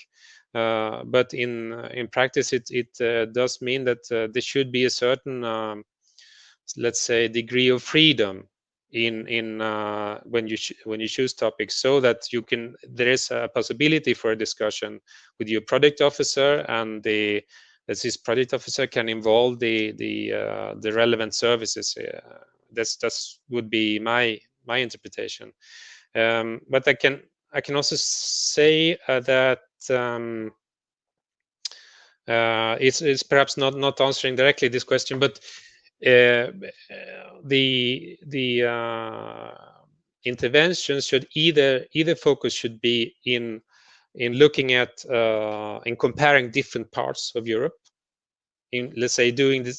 but in practice it does mean that there should be a certain let's say degree of freedom in when you choose topics, so that there is a possibility for a discussion with your project officer and the that this project officer can involve the relevant services. That's would be my interpretation. But I can also say that it's perhaps not answering directly this question, but the interventions should either focus should be in looking at in comparing different parts of Europe, in, let's say, doing the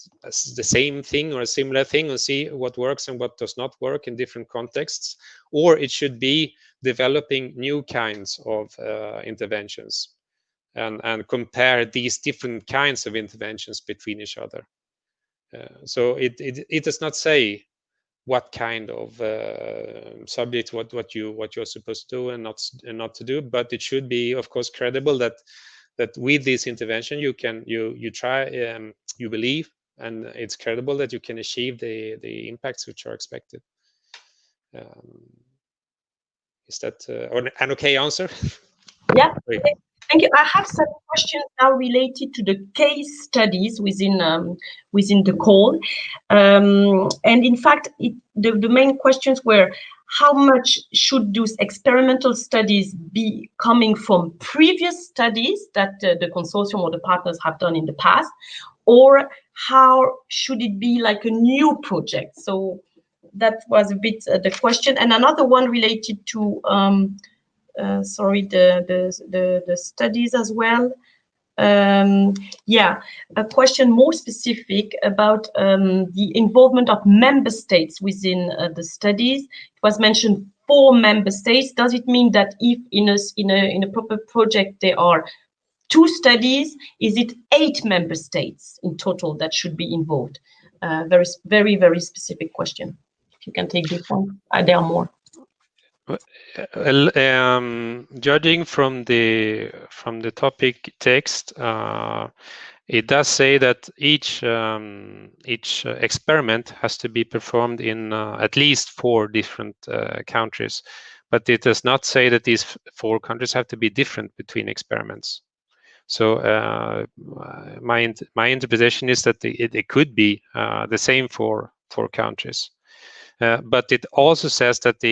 same thing or a similar thing and see what works and what does not work in different contexts, or it should be developing new kinds of interventions and compare these different kinds of interventions between each other. So it does not say what kind of subject what you're supposed to do and not to do, but it should be, of course, credible that with this intervention you try, you believe, and it's credible that you can achieve the impacts which are expected. Is that an okay answer? Yeah. Thank you. I have some questions now related to the case studies within the call, and in fact, the main questions were: how much should those experimental studies be coming from previous studies that the consortium or the partners have done in the past, or how should it be like a new project? So that was a bit the question, and another one related to. Sorry, the studies as well. Yeah, a question more specific about the involvement of member states within the studies. It was mentioned 4 member states. Does it mean that if in a proper project there are 2 studies, is it 8 member states in total that should be involved? Very, very specific question. If you can take this one, there are more. Well, judging from the topic text, it does say that each experiment has to be performed in at least 4 different countries, but it does not say that these 4 countries have to be different between experiments. So my interpretation is that it could be the same for 4 countries, but it also says that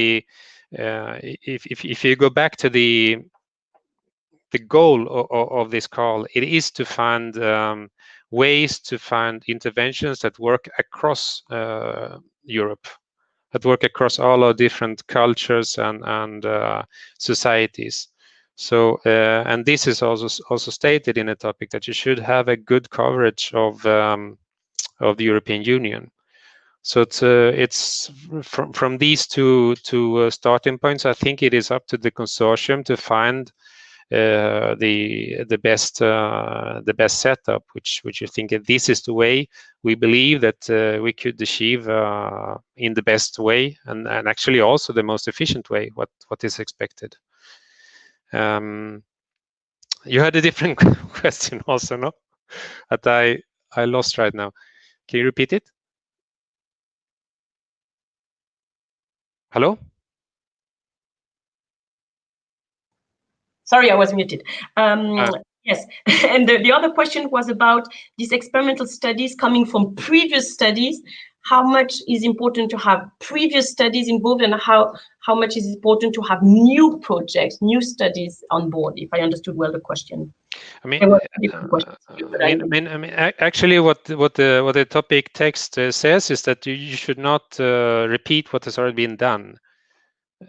if you go back to the goal of this call, it is to find ways to find interventions that work across Europe, that work across all our different cultures and societies. So and this is also stated in a topic that you should have a good coverage of the European Union. So it's from these two starting points. I think it is up to the consortium to find the best setup, which you think this is the way we believe that we could achieve in the best way, and actually also the most efficient way. What is expected. You had a different question also, no? That I lost right now. Can you repeat it? Hello? Sorry, I was muted. Yes, and the other question was about these experimental studies coming from previous studies. How much is important to have previous studies involved, and how much is important to have new projects, new studies on board? If I understood well the question. I mean, actually, what the topic text says is that you should not repeat what has already been done.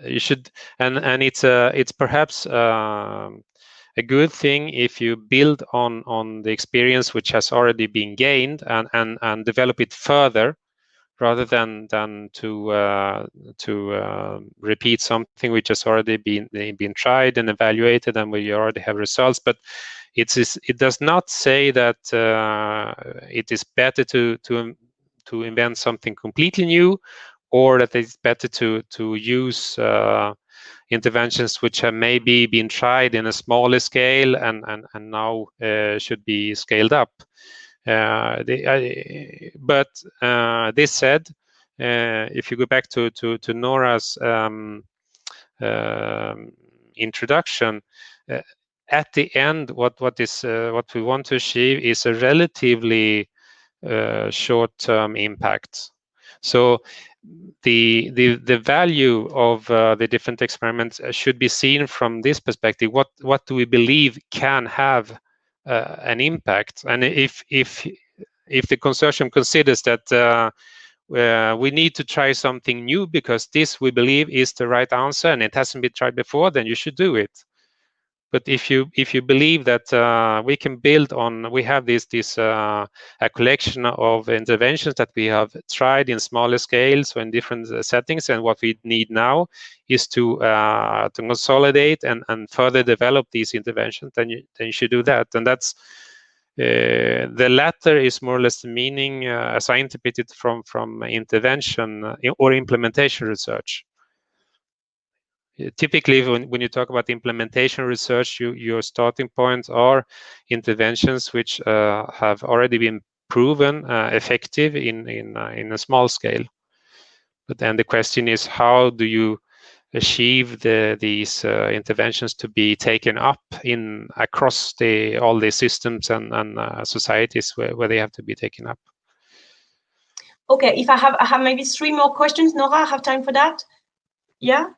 You should, and it's perhaps a good thing if you build on the experience which has already been gained and develop it further, rather than to repeat something which has already been tried and evaluated and where you already have results. But it does not say that it is better to invent something completely new, or that it's better to use interventions which have maybe been tried in a smaller scale and now should be scaled up. But this said, if you go back to Nora's introduction, at the end, what we want to achieve is a relatively short-term impact. So the value of the different experiments should be seen from this perspective. What do we believe can have an impact? And if the consortium considers that we need to try something new because this we believe is the right answer and it hasn't been tried before, then you should do it. But if you believe that we can build on, we have this a collection of interventions that we have tried in smaller scales or in different settings, and what we need now is to consolidate and further develop these interventions, then you should do that. And that's the latter is more or less the meaning, as I interpret it, from intervention or implementation research. Typically, when you talk about implementation research, your starting points are interventions which have already been proven effective in a small scale. But then the question is, how do you achieve these interventions to be taken up across all the systems and societies where they have to be taken up? Okay, if I have maybe 3 more questions, Nora, I have time for that? Yeah.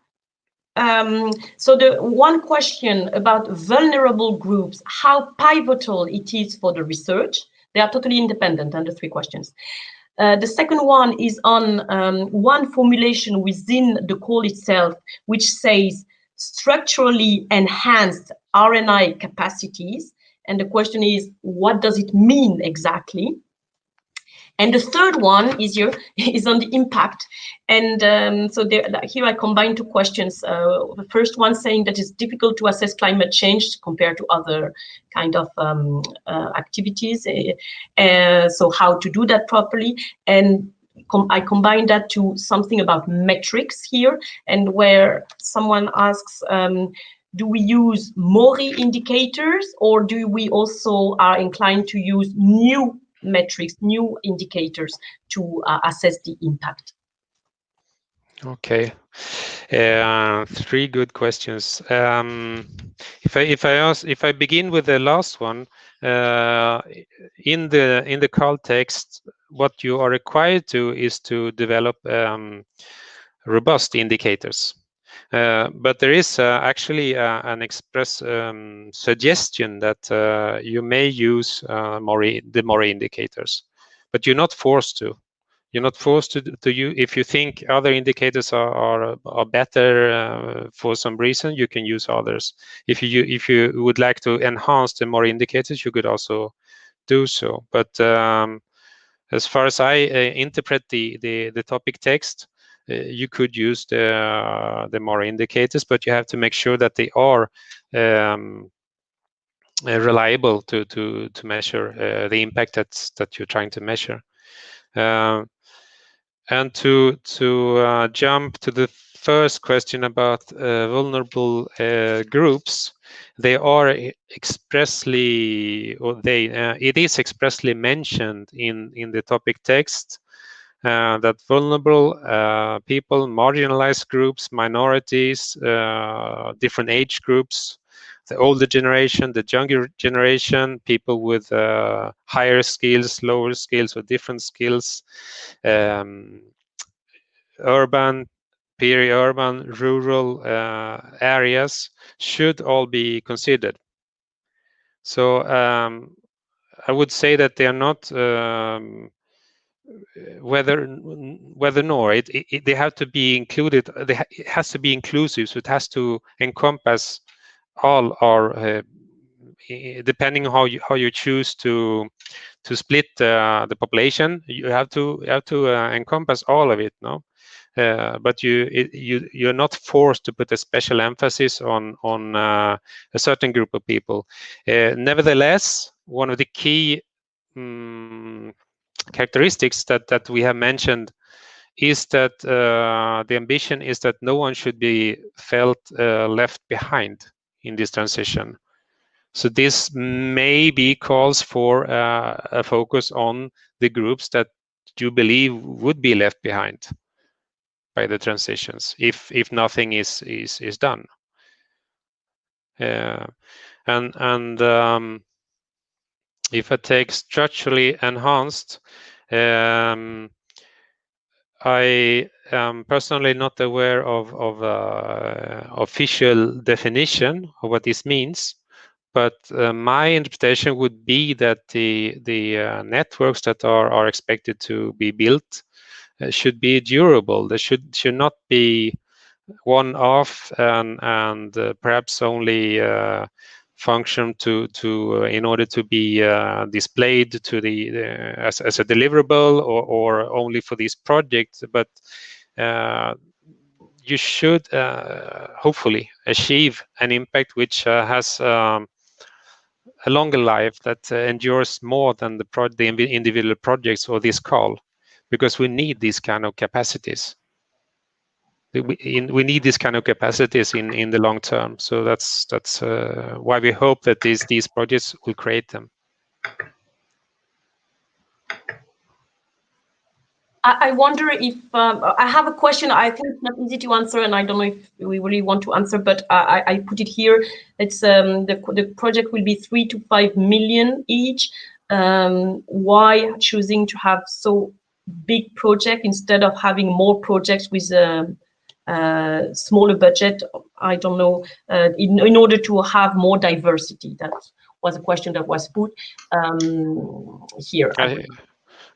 So the one question about vulnerable groups, how pivotal it is for the research. They are totally independent, and the 3 questions. The second one is on one formulation within the call itself, which says structurally enhanced RNI capacities. And the question is, what does it mean exactly? And the third one is on the impact. And so here I combine 2 questions. The first one saying that it's difficult to assess climate change compared to other kind of activities. So how to do that properly. And I combine that to something about metrics here, and where someone asks, do we use MORI indicators, or do we also are inclined to use new metrics, new indicators to assess the impact? Okay, 3 good questions. If I begin with the last one, in the call text, what you are required to is to develop robust indicators. But there is actually an express suggestion that you may use the MORI indicators, but you're not forced to. You're not forced to use. If you think other indicators are better for some reason, you can use others. If you would like to enhance the MORI indicators, you could also do so. But as far as I interpret the topic text, you could use the MORI indicators, but you have to make sure that they are reliable to measure the impact that you're trying to measure. And to jump to the first question about vulnerable groups, they are expressly, or it is expressly mentioned in the topic text that vulnerable people, marginalized groups, minorities, different age groups, the older generation, the younger generation, people with higher skills, lower skills, or different skills, urban, peri-urban, rural areas should all be considered. So I would say that they are not whether nor they have to be included. It has to be inclusive, so it has to encompass all our depending on how you choose to split the population. You have to encompass all of it, no? But you're not forced to put a special emphasis on a certain group of people. Nevertheless, one of the key characteristics that we have mentioned is that the ambition is that no one should be felt left behind in this transition. So this maybe calls for a focus on the groups that you believe would be left behind by the transitions if nothing is done. And if I take structurally enhanced, I am personally not aware of official definition of what this means, but my interpretation would be that the networks that are expected to be built should be durable. They should not be one-off and perhaps only function to in order to be displayed to the as a deliverable or only for these projects, but you should hopefully achieve an impact which has a longer life that endures more than the individual projects or this call, because we need these kind of capacities. We need these kind of capacities in the long term. So that's why we hope that these projects will create them. I wonder if I have a question. I think it's not easy to answer, and I don't know if we really want to answer, but I put it here. It's the project will be 3 to 5 million each. Why choosing to have so big project instead of having more projects with smaller budget? I don't know. In order to have more diversity, that was a question that was put here.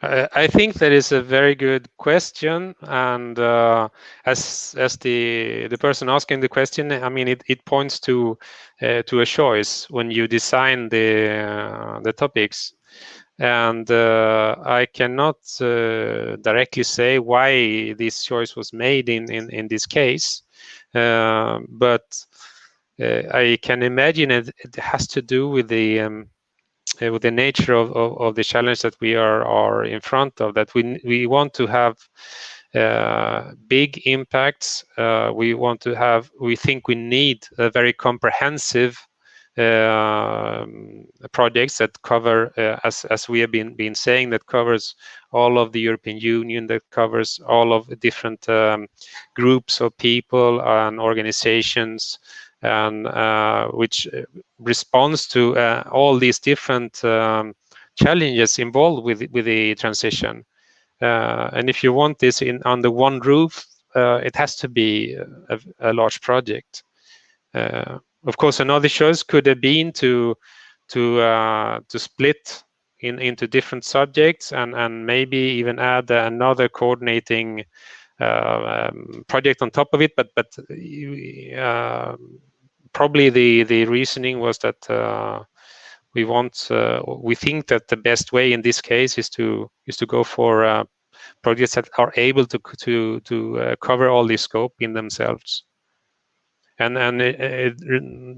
I think that is a very good question, and as the person asking the question, I mean, it points to a choice when you design the topics, and I cannot directly say why this choice was made in this case, but I can imagine it has to do with the nature of the challenge that we are in front of, that we want to have big impacts. We think we need a very comprehensive projects that cover, as we have been saying, that covers all of the European Union, that covers all of the different groups of people and organizations, and which responds to all these different challenges involved with the transition. And if you want this under one roof, it has to be a large project. Of course, another choice could have been to split into different subjects and maybe even add another coordinating project on top of it, but probably the reasoning was that we think that the best way in this case is to go for projects that are able to cover all the scope in themselves. And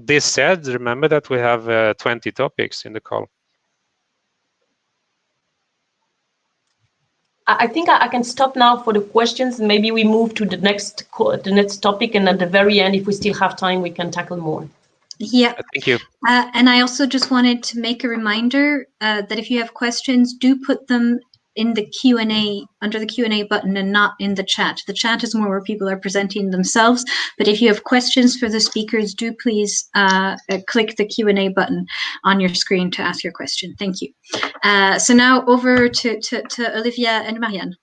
this said, remember that we have 20 topics in the call. I think I can stop now for the questions. Maybe we move to the next topic, and at the very end, if we still have time, we can tackle more. Yeah. Thank you. And I also just wanted to make a reminder that if you have questions, do put them in the Q&A, under the Q&A button, and not in the chat. The chat is more where people are presenting themselves, but if you have questions for the speakers, do please click the Q&A button on your screen to ask your question. Thank you. So now over to Olivia and Marianne.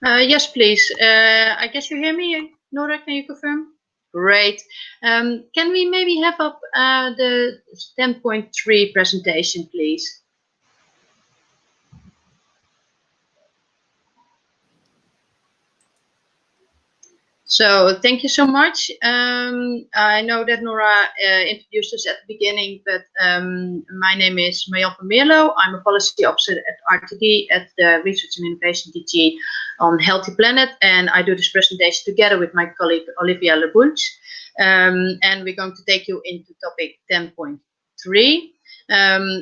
Yes, please. I guess you hear me, Nora, can you confirm? Great. Can we maybe have up the 10.3 presentation, please? So thank you so much. I know that Nora introduced us at the beginning, but my name is Marianne van Meerlo. I'm a policy officer at RTD at the Research and Innovation DG on Healthy Planet, and I do this presentation together with my colleague Olivia Lebunch. And we're going to take you into topic 10.3.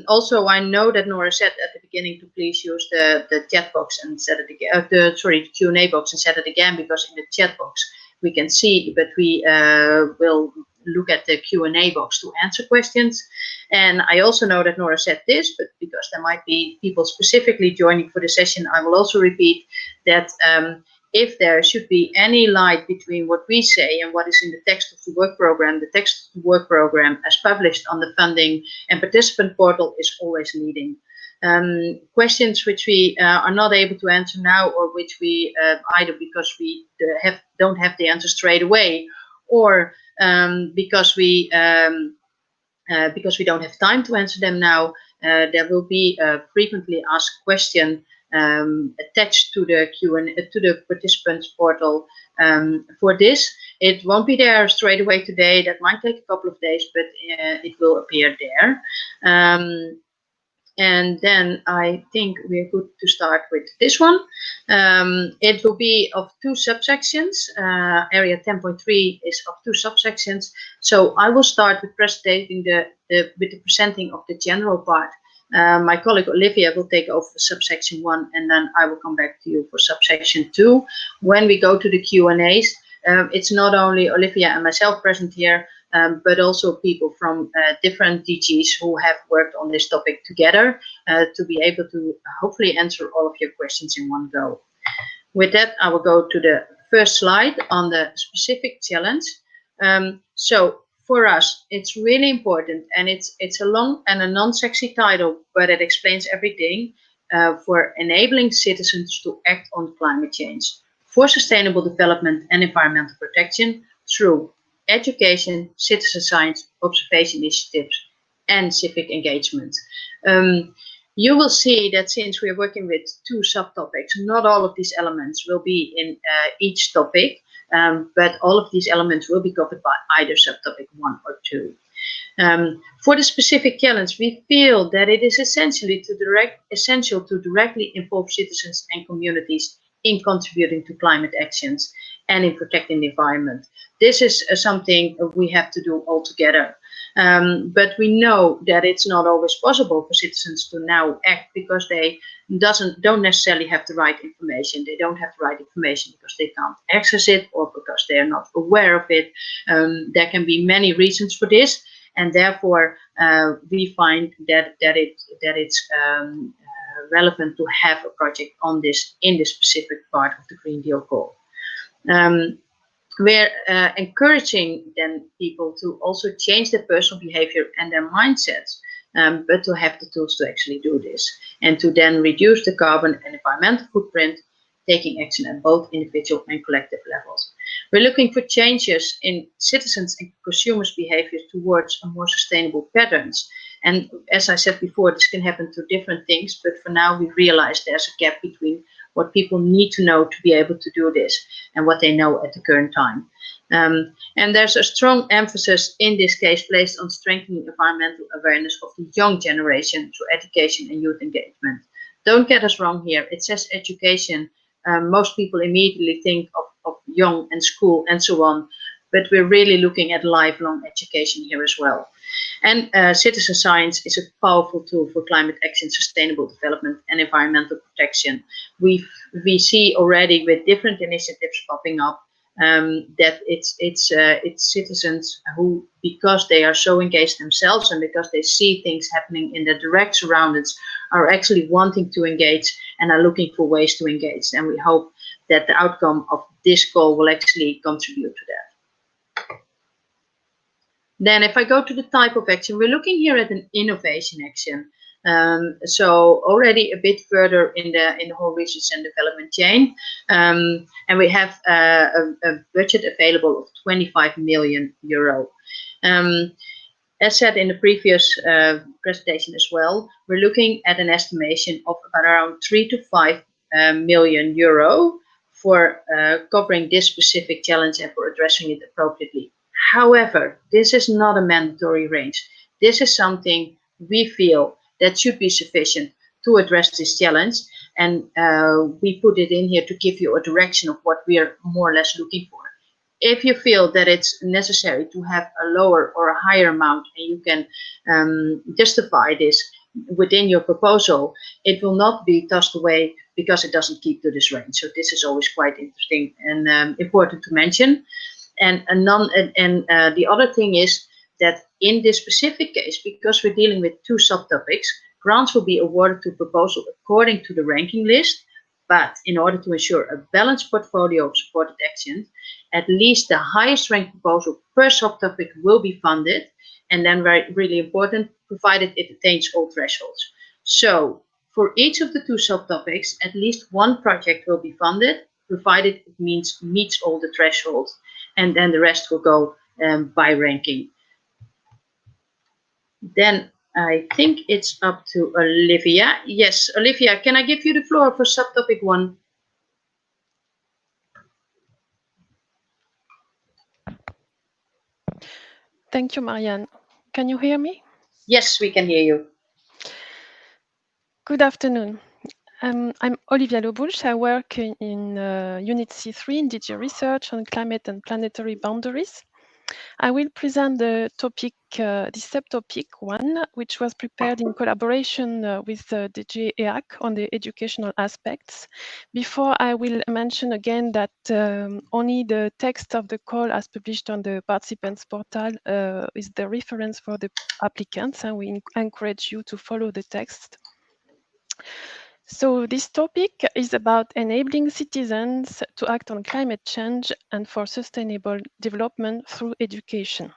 Also, I know that Nora said at the beginning to please use the chat box and set it again, the Q&A box and set it again, because in the chat box we can see, but we will look at the Q&A box to answer questions. And I also know that Nora said this, but because there might be people specifically joining for the session, I will also repeat that if there should be any light between what we say and what is in the text of the work program, the text of the work program as published on the funding and participant portal is always leading. Questions which we are not able to answer now, or which we either because we don't have the answer straight away, or because we don't have time to answer them now, there will be a frequently asked question attached to the to the participants portal for this. It won't be there straight away today. That might take a couple of days, but it will appear there. And then I think we're good to start with this one. It will be of 2 subsections. Area 10.3 is of 2 subsections. So I will start with presenting with the presenting of the general part. My colleague Olivia will take over subsection 1, and then I will come back to you for subsection 2. When we go to the Q&As, it's not only Olivia and myself present here, but also people from different DGs who have worked on this topic together to be able to hopefully answer all of your questions in one go. With that, I will go to the first slide on the specific challenge. So for us, it's really important, and it's a long and a non-sexy title, but it explains everything for enabling citizens to act on climate change, for sustainable development and environmental protection through education, citizen science, observation initiatives, and civic engagement. You will see that since we are working with 2 subtopics, not all of these elements will be in each topic, but all of these elements will be covered by either subtopic 1 or 2. For the specific challenge, we feel that it is essential to directly involve citizens and communities in contributing to climate actions and in protecting the environment. This is something we have to do all together. But we know that it's not always possible for citizens to now act because they don't necessarily have the right information. They don't have the right information because they can't access it or because they are not aware of it. There can be many reasons for this, and therefore we find that it's relevant to have a project on this in the specific part of the Green Deal call. We're encouraging then people to also change their personal behavior and their mindsets, but to have the tools to actually do this and to then reduce the carbon and environmental footprint, taking action at both individual and collective levels. We're looking for changes in citizens and consumers' behavior towards a more sustainable patterns. And as I said before, this can happen through different things, but for now we realize there's a gap between what people need to know to be able to do this and what they know at the current time. And there's a strong emphasis in this case placed on strengthening environmental awareness of the young generation through education and youth engagement. Don't get us wrong here. It says education. Most people immediately think of young and school and so on, but we're really looking at lifelong education here as well. And citizen science is a powerful tool for climate action, sustainable development, and environmental protection. We see already with different initiatives popping up that it's citizens who, because they are so engaged themselves and because they see things happening in their direct surroundings, are actually wanting to engage and are looking for ways to engage. And we hope that the outcome of this call will actually contribute to that. Then if I go to the type of action, we're looking here at an innovation action. So already a bit further in the whole research and development chain. And we have a budget available of 25 million euro. As said in the previous presentation as well, we're looking at an estimation of about around 3 to 5 million euro for covering this specific challenge and for addressing it appropriately. However, this is not a mandatory range. This is something we feel that should be sufficient to address this challenge. And we put it in here to give you a direction of what we are more or less looking for. If you feel that it's necessary to have a lower or a higher amount and you can justify this within your proposal, it will not be tossed away because it doesn't keep to this range. So this is always quite interesting and important to mention. And the other thing is that in this specific case, because we're dealing with 2 subtopics, grants will be awarded to proposal according to the ranking list, But in order to ensure a balanced portfolio of supported actions, at least the highest ranked proposal per subtopic will be funded, and then really important, provided it attains all thresholds. So for each of the 2 subtopics, at least one project will be funded, provided it meets all the thresholds, and then the rest will go by ranking. Then I think it's up to Olivia. Yes, Olivia, can I give you the floor for subtopic 1? Thank you, Marianne. Can you hear me? Yes, we can hear you. Good afternoon. I'm Olivia Lobouche. I work in Unit C3 in DG Research on climate and planetary boundaries. I will present the topic, the subtopic 1, which was prepared in collaboration with DG EAC on the educational aspects. Before I will mention again that only the text of the call as published on the participants portal is the reference for the applicants, and we encourage you to follow the text. So this topic is about enabling citizens to act on climate change and for sustainable development through education.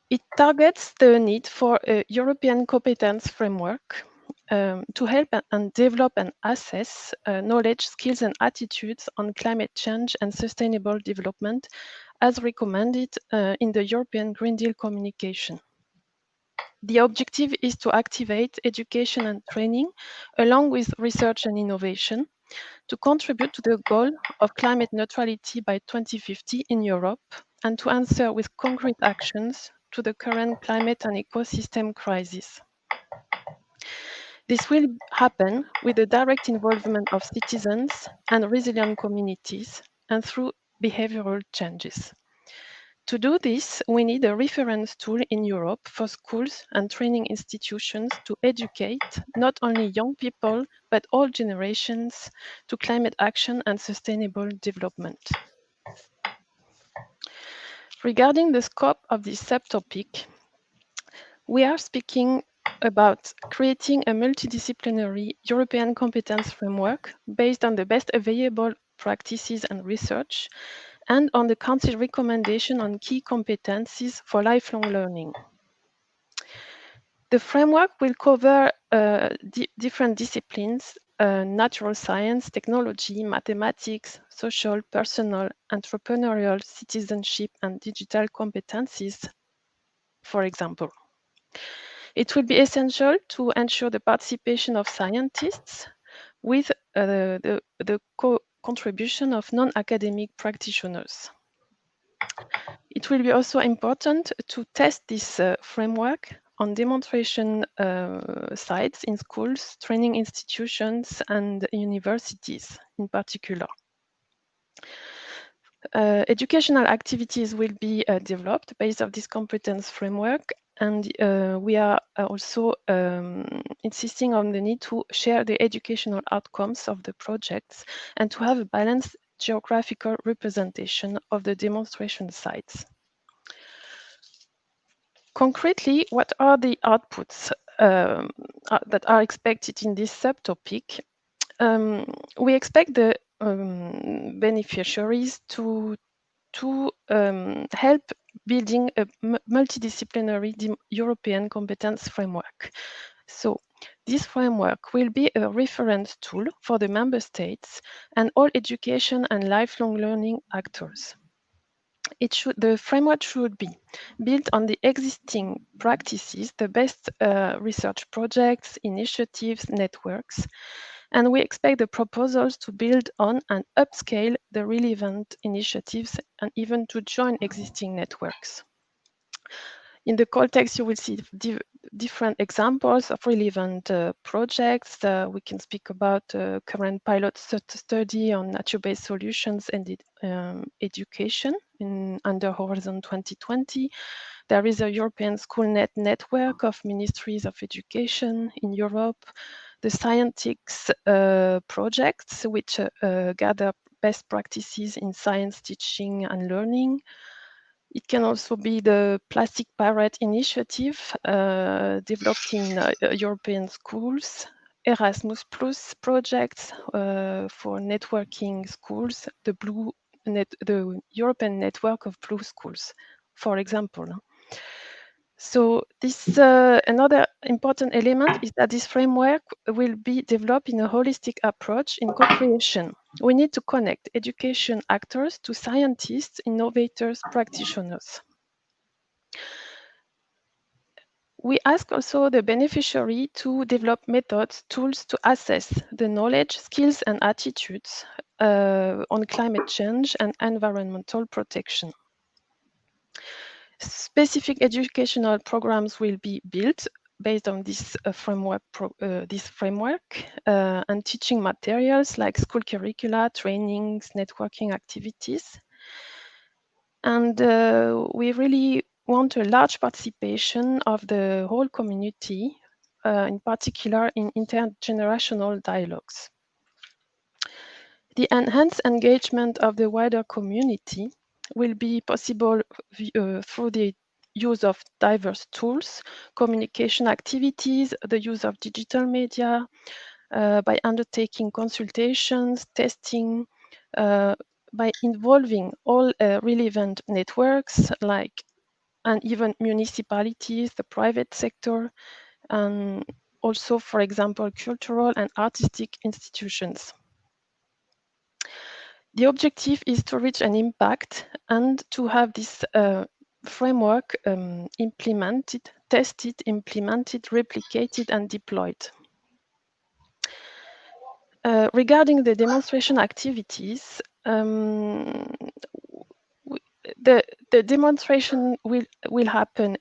It targets the need for a European competence framework to help and develop and assess knowledge, skills, and attitudes on climate change and sustainable development as recommended in the European Green Deal communication. The objective is to activate education and training, along with research and innovation, to contribute to the goal of climate neutrality by 2050 in Europe, and to answer with concrete actions to the current climate and ecosystem crisis. This will happen with the direct involvement of citizens and resilient communities, and through behavioral changes. To do this, we need a reference tool in Europe for schools and training institutions to educate not only young people, but all generations to climate action and sustainable development. Regarding the scope of this subtopic, we are speaking about creating a multidisciplinary European competence framework based on the best available practices and research, and on the Council recommendation on key competencies for lifelong learning. The framework will cover different disciplines, natural science, technology, mathematics, social, personal, entrepreneurial, citizenship, and digital competencies, for example. It will be essential to ensure the participation of scientists with the contribution of non-academic practitioners. It will be also important to test this framework on demonstration sites in schools, training institutions, and universities in particular. Educational activities will be developed based on this competence framework, and we are also insisting on the need to share the educational outcomes of the projects and to have a balanced geographical representation of the demonstration sites. Concretely, what are the outputs that are expected in this subtopic? We expect the beneficiaries to help building a multidisciplinary European competence framework. So this framework will be a reference tool for the member states and all education and lifelong learning actors. The framework should be built on the existing practices, the best research projects, initiatives, networks, and we expect the proposals to build on and upscale the relevant initiatives and even to join existing networks. In the call text, you will see different examples of relevant projects. We can speak about current pilot study on nature-based solutions and education under Horizon 2020. There is a European SchoolNet network of ministries of education in Europe. The Scientics projects, which gather best practices in science teaching and learning. It can also be the Plastic Pirate Initiative developed in European schools, Erasmus Plus projects for networking schools, the European Network of Blue Schools, for example. So this another important element is that this framework will be developed in a holistic approach in co-creation. We need to connect education actors to scientists, innovators, practitioners. We ask also the beneficiary to develop methods, tools to assess the knowledge, skills, and attitudes on climate change and environmental protection. Specific educational programs will be built based on this framework, and teaching materials like school curricula, trainings, networking activities. And we really want a large participation of the whole community, in particular in intergenerational dialogues. The enhanced engagement of the wider community will be possible through the use of diverse tools, communication activities, the use of digital media, by undertaking consultations, testing, by involving all relevant networks and even municipalities, the private sector, and also, for example, cultural and artistic institutions. The objective is to reach an impact and to have this framework implemented, tested, implemented, replicated, and deployed. Regarding the demonstration activities, the demonstration will happen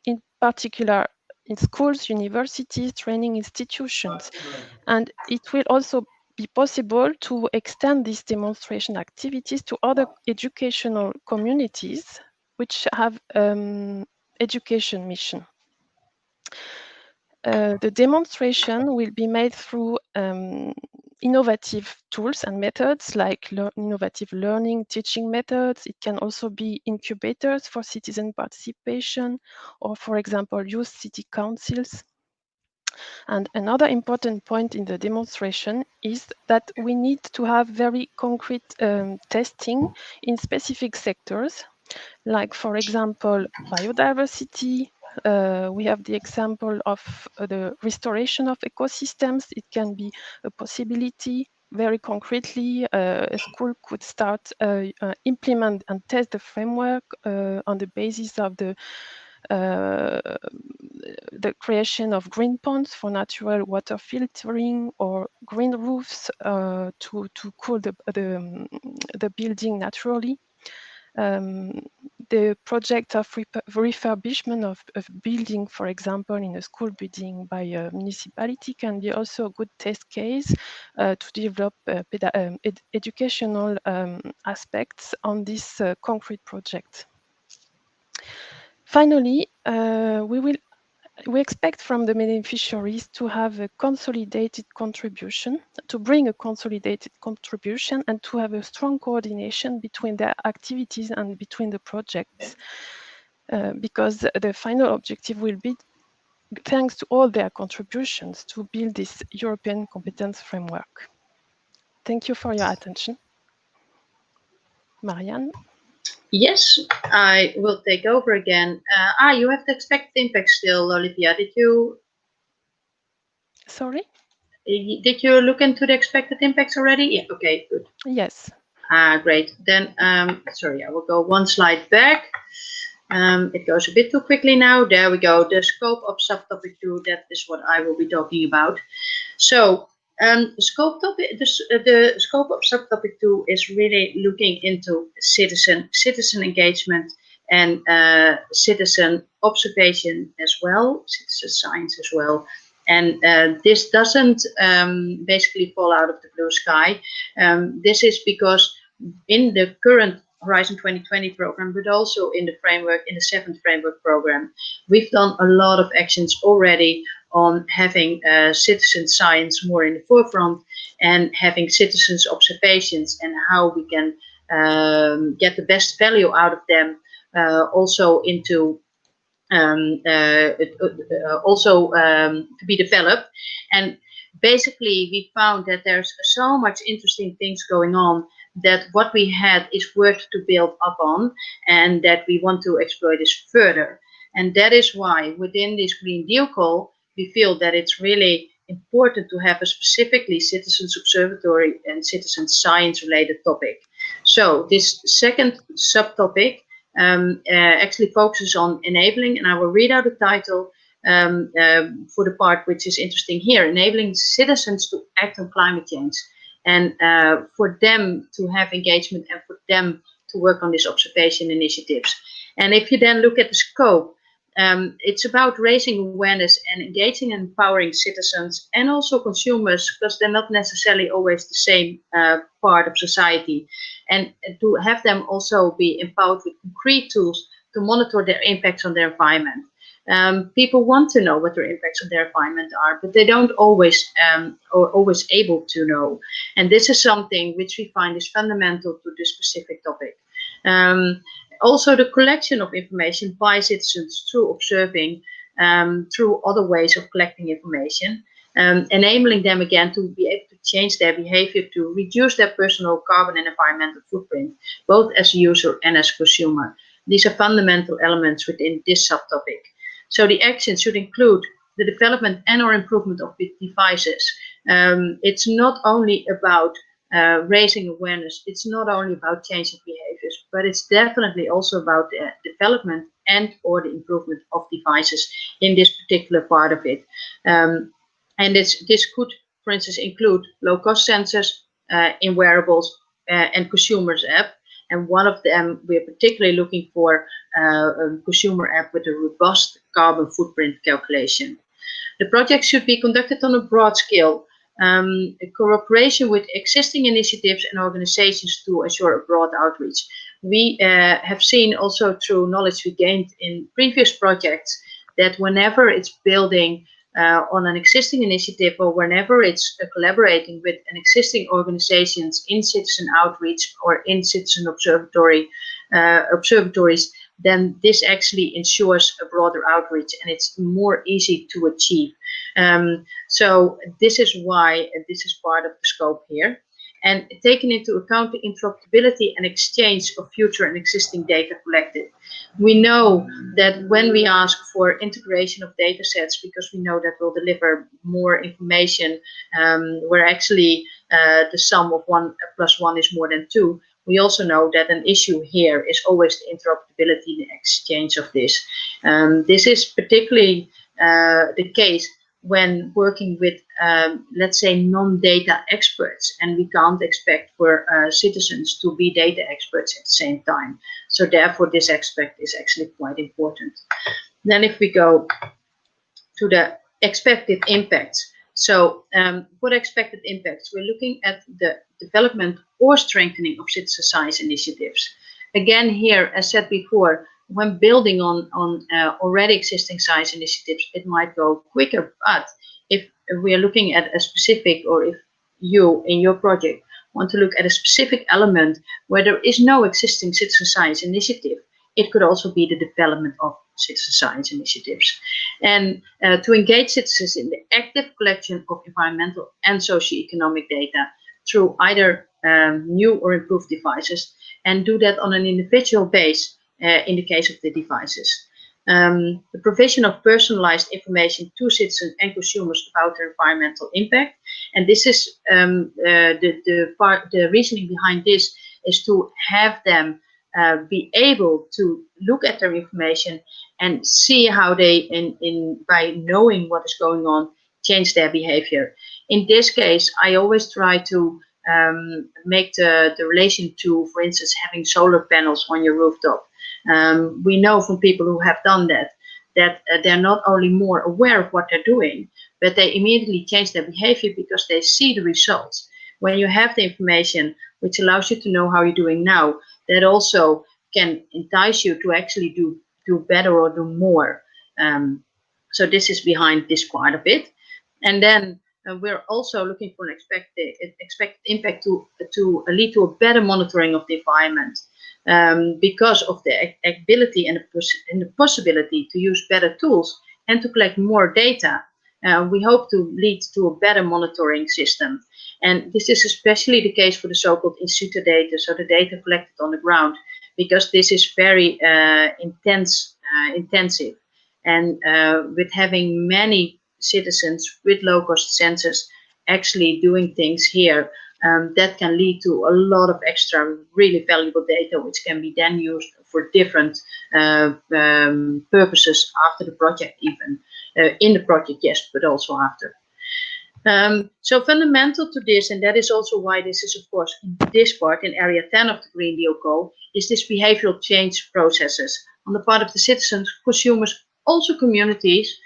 in particular in schools, universities, training institutions, and it will also be possible to extend these demonstration activities to other educational communities which have education mission. The demonstration will be made through innovative tools and methods like innovative learning, teaching methods. It can also be incubators for citizen participation, or for example, youth city councils. And another important point in the demonstration is that we need to have very concrete testing in specific sectors, like, for example, biodiversity. We have the example of the restoration of ecosystems. It can be a possibility. Very concretely, a school could start implement and test the framework on the basis of the creation of green ponds for natural water filtering, or green roofs to cool the building naturally. The project of refurbishment of building, for example, in a school building by a municipality, can be also a good test case to develop educational aspects on this concrete project. Finally, we expect from the beneficiaries to have a consolidated contribution, to bring a consolidated contribution, and to have a strong coordination between their activities and between the projects, because the final objective will be, thanks to all their contributions, to build this European competence framework. Thank you for your attention. Marianne? Yes, I will take over again. You have the expected impact still, Olivia. Did you? Sorry? Did you look into the expected impacts already? Yeah, okay, good. Yes. Great. Then, sorry, I will go one slide back. It goes a bit too quickly now. There we go. The scope of subtopic 2, that is what I will be talking about. So, the scope of subtopic 2 is really looking into citizen engagement and citizen observation as well, citizen science as well. And this doesn't basically fall out of the blue sky. This is because in the current Horizon 2020 program, but also in the framework, in the 7th framework program, we've done a lot of actions already on having citizen science more in the forefront and having citizens to how we can get the best value out of them, also into to be developed. And basically, we found that there's so much interesting things going on that what we had is worth to build up on, and that we want to explore this further. And that is why within this Green Deal call, we feel that it's really important to have a specifically citizens observatory and citizen science related topic. So this second subtopic actually focuses on enabling, and I will read out the title for the part which is interesting here, enabling citizens to act on climate change, and for them to have engagement and for them to work on these observation initiatives. And if you then look at the scope, it's about raising awareness and engaging and empowering citizens and also consumers, because they're not necessarily always the same part of society, and to have them also be empowered with concrete tools to monitor their impacts on their environment. People want to know what their impacts on their environment are, but they don't always or always able to know. And this is something which we find is fundamental to this specific topic. Also, the collection of information by citizens through observing, through other ways of collecting information, enabling them again to be able to change their behavior to reduce their personal carbon and environmental footprint, both as a user and as a consumer. These are fundamental elements within this subtopic. So the action should include the development and or improvement of devices. It's not only about raising awareness, it's not only about changing behaviors, but it's definitely also about the development and or the improvement of devices in this particular part of it. And this could, for instance, include low-cost sensors in wearables and consumers app. And one of them, we're particularly looking for a consumer app with a robust carbon footprint calculation. The project should be conducted on a broad scale, in cooperation with existing initiatives and organizations to ensure a broad outreach. We have seen also through knowledge we gained in previous projects that whenever it's building on an existing initiative, or whenever it's collaborating with an existing organizations in citizen outreach or in citizen observatories, then this actually ensures a broader outreach and it's more easy to achieve. So this is why this is part of the scope here. And taking into account the interoperability and exchange of future and existing data collected. We know that when we ask for integration of data sets, because we know that will deliver more information, where actually the sum of 1 + 1 is more than 2, we also know that an issue here is always the interoperability, the exchange of this. This is particularly the case when working with, let's say, non-data experts, and we can't expect for citizens to be data experts at the same time. So therefore, this aspect is actually quite important. Then if we go to the expected impacts. So what expected impacts? We're looking at the development or strengthening of citizen science initiatives. Again, here, as said before, when building on already existing science initiatives, it might go quicker. But if we are looking at a specific, or if you in your project want to look at a specific element where there is no existing citizen science initiative, it could also be the development of citizen science initiatives. And to engage citizens in the active collection of environmental and socioeconomic data through either new or improved devices, and do that on an individual basis. In the case of the devices, the provision of personalized information to citizens and consumers about their environmental impact, and this is the reasoning behind this is to have them be able to look at their information and see how they, by knowing what is going on, change their behavior. In this case, I always try to make the relation to, for instance, having solar panels on your rooftop. We know from people who have done that they're not only more aware of what they're doing, but they immediately change their behavior because they see the results. When you have the information which allows you to know how you're doing now, that also can entice you to actually do better or do more. So this is behind this part of it. And then we're also looking for an expected impact to lead to a better monitoring of the environment. Because of the ability and the possibility to use better tools and to collect more data, we hope to lead to a better monitoring system. And this is especially the case for the so-called in situ data, so the data collected on the ground, because this is very intensive. And with having many citizens with low-cost census actually doing things here, that can lead to a lot of extra really valuable data, which can be then used for different purposes after the project even. In the project, yes, but also after. So fundamental to this, and that is also why this is, of course, this part in Area 10 of the Green Deal goal, is this behavioral change processes on the part of the citizens, consumers, also communities,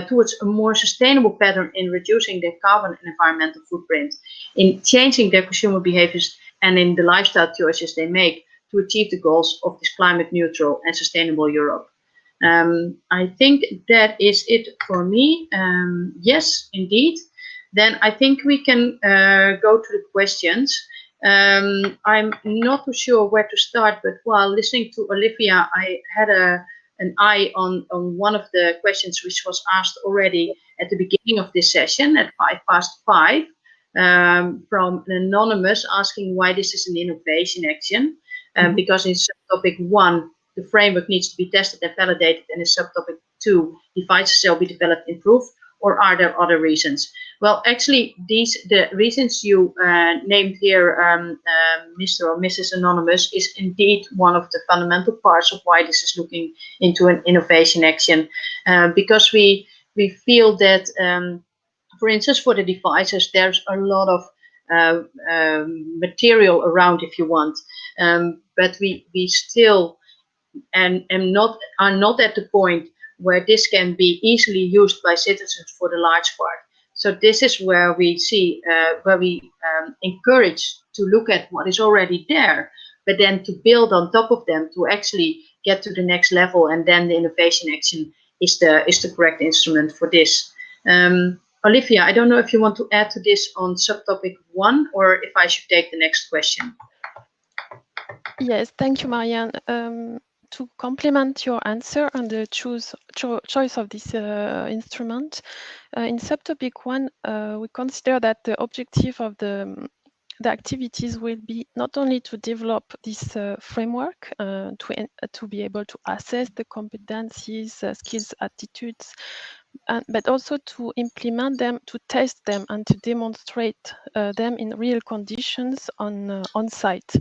towards a more sustainable pattern in reducing their carbon and environmental footprint, in changing their consumer behaviors and in the lifestyle choices they make to achieve the goals of this climate neutral and sustainable Europe. I think that is it for me. Yes, indeed. Then I think we can go to the questions. I'm not too sure where to start, but while listening to Olivia, I had an eye on one of the questions which was asked already at the beginning of this session at 5:05 from an anonymous asking why this is an innovation action. Because in subtopic 1, the framework needs to be tested and validated, and in subtopic 2, devices shall be developed and improved, or are there other reasons? Well, actually, the reasons you named here, Mr. or Mrs. Anonymous, is indeed one of the fundamental parts of why this is looking into an innovation action, because we feel that, for instance, for the devices, there's a lot of material around, if you want, but we still are not at the point where this can be easily used by citizens for the large part. So this is where we see, where we encourage to look at what is already there, but then to build on top of them to actually get to the next level, and then the innovation action is the correct instrument for this. Olivia, I don't know if you want to add to this on subtopic 1, or if I should take the next question. Yes, thank you, Marianne. To complement your answer on the choice of this instrument, in subtopic 1, we consider that the objective of the activities will be not only to develop this framework, to be able to assess the competencies, skills, attitudes, but also to implement them, to test them, and to demonstrate them in real conditions on site.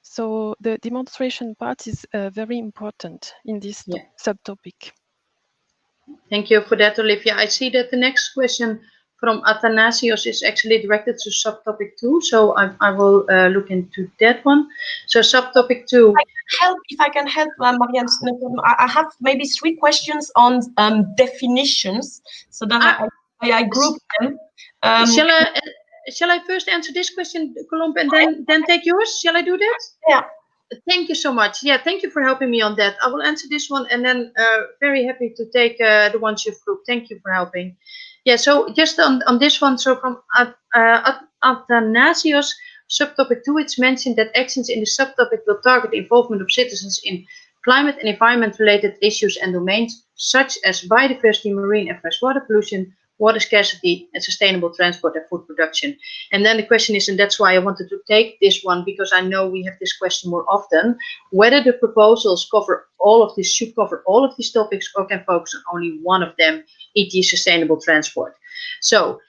So the demonstration part is very important in this subtopic. Thank you for that, Olivia. I see that the next question from Athanasios is actually directed to subtopic 2, so I will look into that one. So subtopic 2. If I can help, Marianne, I have maybe 3 questions on definitions, so that I group them. Shall I first answer this question, Colombe, and then take yours? Shall I do that? Yeah. Thank you so much. Yeah, thank you for helping me on that. I will answer this one, and then very happy to take the ones you've grouped. Thank you for helping. Yeah, so just on this one, so from Athanasios, subtopic 2, it's mentioned that actions in the subtopic will target the involvement of citizens in climate and environment-related issues and domains, such as biodiversity, marine and freshwater pollution, water scarcity, and sustainable transport and food production. And then the question is, and that's why I wanted to take this one, because I know we have this question more often, whether the proposals cover all of this, should cover all of these topics, or can focus on only one of them, e.g. sustainable transport. So,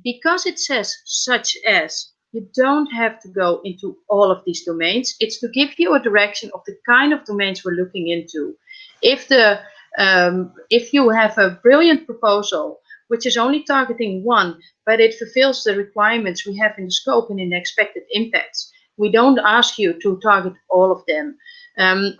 because it says such as, you don't have to go into all of these domains. It's to give you a direction of the kind of domains we're looking into. If you have a brilliant proposal which is only targeting one, but it fulfills the requirements we have in the scope and in the expected impacts, we don't ask you to target all of them.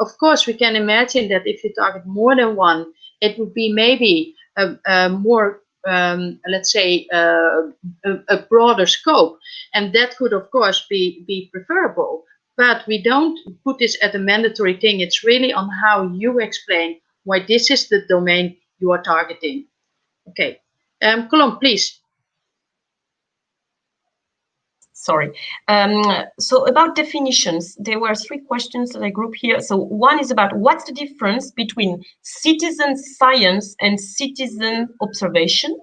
Of course, we can imagine that if you target more than one, it would be maybe a more, let's say, a broader scope. And that could, of course, be preferable. But we don't put this as a mandatory thing. It's really on how you explain why this is the domain you are targeting. Okay. Colombe, please. Sorry. So about definitions, there were 3 questions that I grouped here. So one is about what's the difference between citizen science and citizen observation?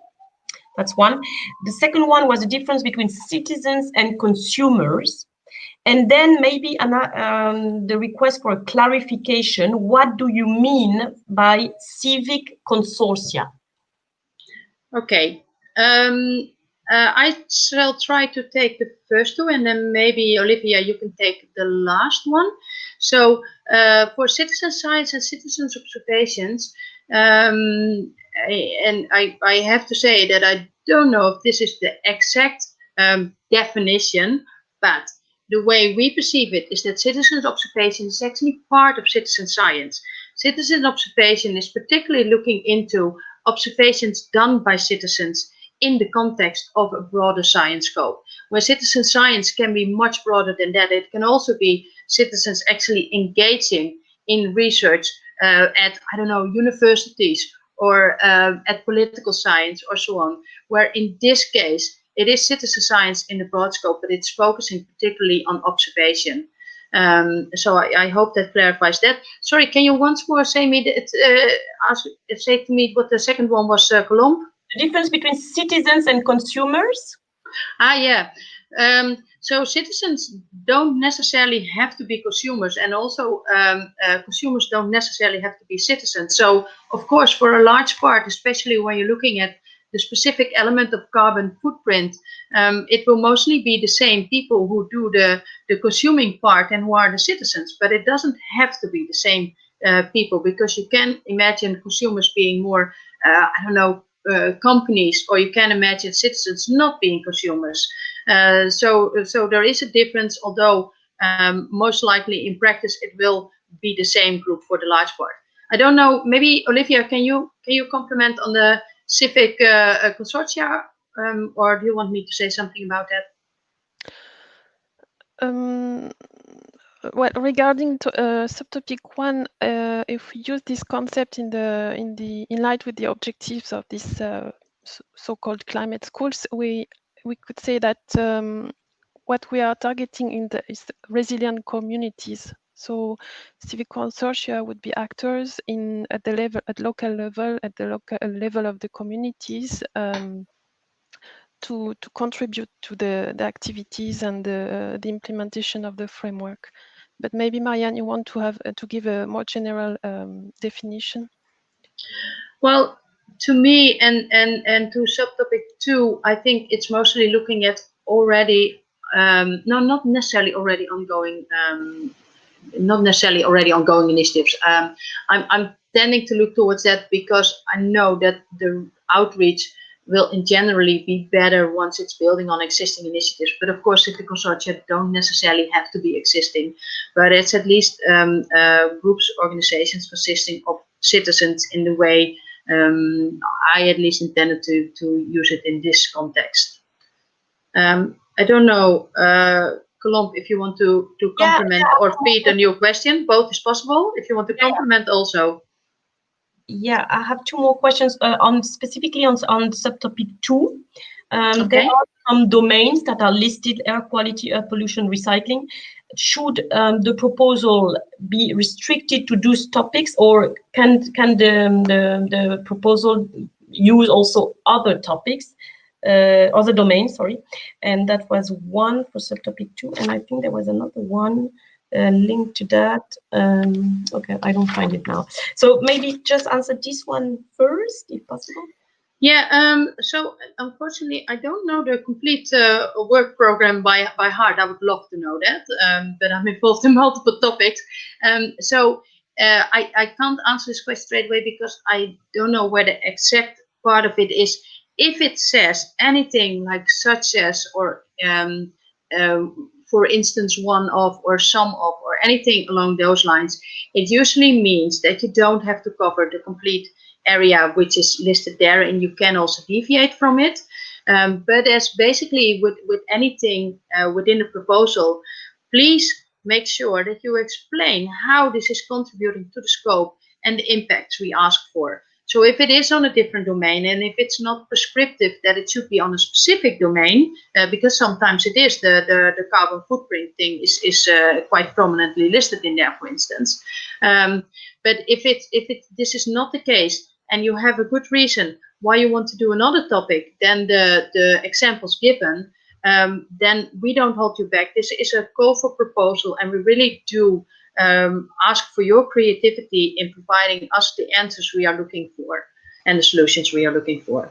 That's one. The second one was the difference between citizens and consumers. And then maybe the request for a clarification. What do you mean by civic consortia? Okay. I shall try to take the first two, and then maybe Olivia, you can take the last one. So for citizen science and citizens observations, and I have to say that I don't know if this is the exact definition, but the way we perceive it is that citizens observation is actually part of citizen science. Citizen observation is particularly looking into observations done by citizens in the context of a broader science scope, where citizen science can be much broader than that. It can also be citizens actually engaging in research at, I don't know, universities or at political science or so on, where in this case, it is citizen science in the broad scope, but it's focusing particularly on observation. So I hope that clarifies that. Sorry, can you once more say to me what the second one was, Colombe? The difference between citizens and consumers? Yeah. So citizens don't necessarily have to be consumers, and also consumers don't necessarily have to be citizens. So, of course, for a large part, especially when you're looking at the specific element of carbon footprint, it will mostly be the same people who do the consuming part and who are the citizens. But it doesn't have to be the same people, because you can imagine consumers being more, I don't know, companies, or you can imagine citizens not being consumers. So there is a difference, although most likely in practice it will be the same group for the large part. I don't know, maybe Olivia, can you comment on the civic consortia, or do you want me to say something about that? Well, regarding to, subtopic 1, if we use this concept in light with the objectives of this so-called climate schools, we could say that what we are targeting is resilient communities. So civic consortia would be actors at the local level, at the local level of the communities, to contribute to the activities and the implementation of the framework. But maybe Marianne, you want to give a more general definition? Well, to me and to subtopic 2, I think it's mostly looking at already, no, not necessarily already ongoing initiatives. I'm tending to look towards that, because I know that the outreach will generally be better once it's building on existing initiatives. But of course, civic consortia don't necessarily have to be existing, but it's at least groups, organizations consisting of citizens in the way I at least intended to use it in this context. I don't know, Colombe, if you want to complement or feed a new question. Both is possible. If you want to complement also. Yeah, I have two more questions specifically on subtopic 2. Okay. There are some domains that are listed: air quality, air pollution, recycling. Should the proposal be restricted to those topics, or can the proposal use also other topics, other domains? Sorry, and that was one for subtopic 2, and I think there was another one linked to that. Okay, I don't find it now. So maybe just answer this one first, if possible. Yeah, so unfortunately, I don't know the complete work program by heart. I would love to know that, but I'm involved in multiple topics. So I can't answer this question straight away, because I don't know where the exact part of it is. If it says anything like such as, or for instance, one of, or some of, or anything along those lines, it usually means that you don't have to cover the complete area which is listed there, and you can also deviate from it. But as basically with anything within the proposal, please make sure that you explain how this is contributing to the scope and the impacts we ask for. So if it is on a different domain, and if it's not prescriptive that it should be on a specific domain, because sometimes it is, the carbon footprint thing is quite prominently listed in there, for instance. But if this is not the case, and you have a good reason why you want to do another topic than the examples given, then we don't hold you back. This is a call for proposal, and we really do ask for your creativity in providing us the answers we are looking for and the solutions we are looking for.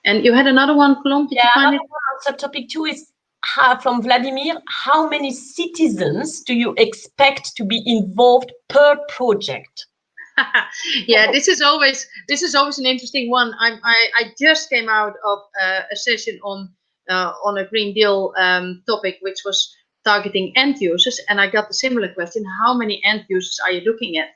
And you had another one, Colombe, did you find it? Subtopic 2 is from Vladimir. How many citizens do you expect to be involved per project? Yeah, this is always an interesting one. I just came out of a session on a Green Deal topic, which was targeting end users, and I got a similar question: how many end users are you looking at?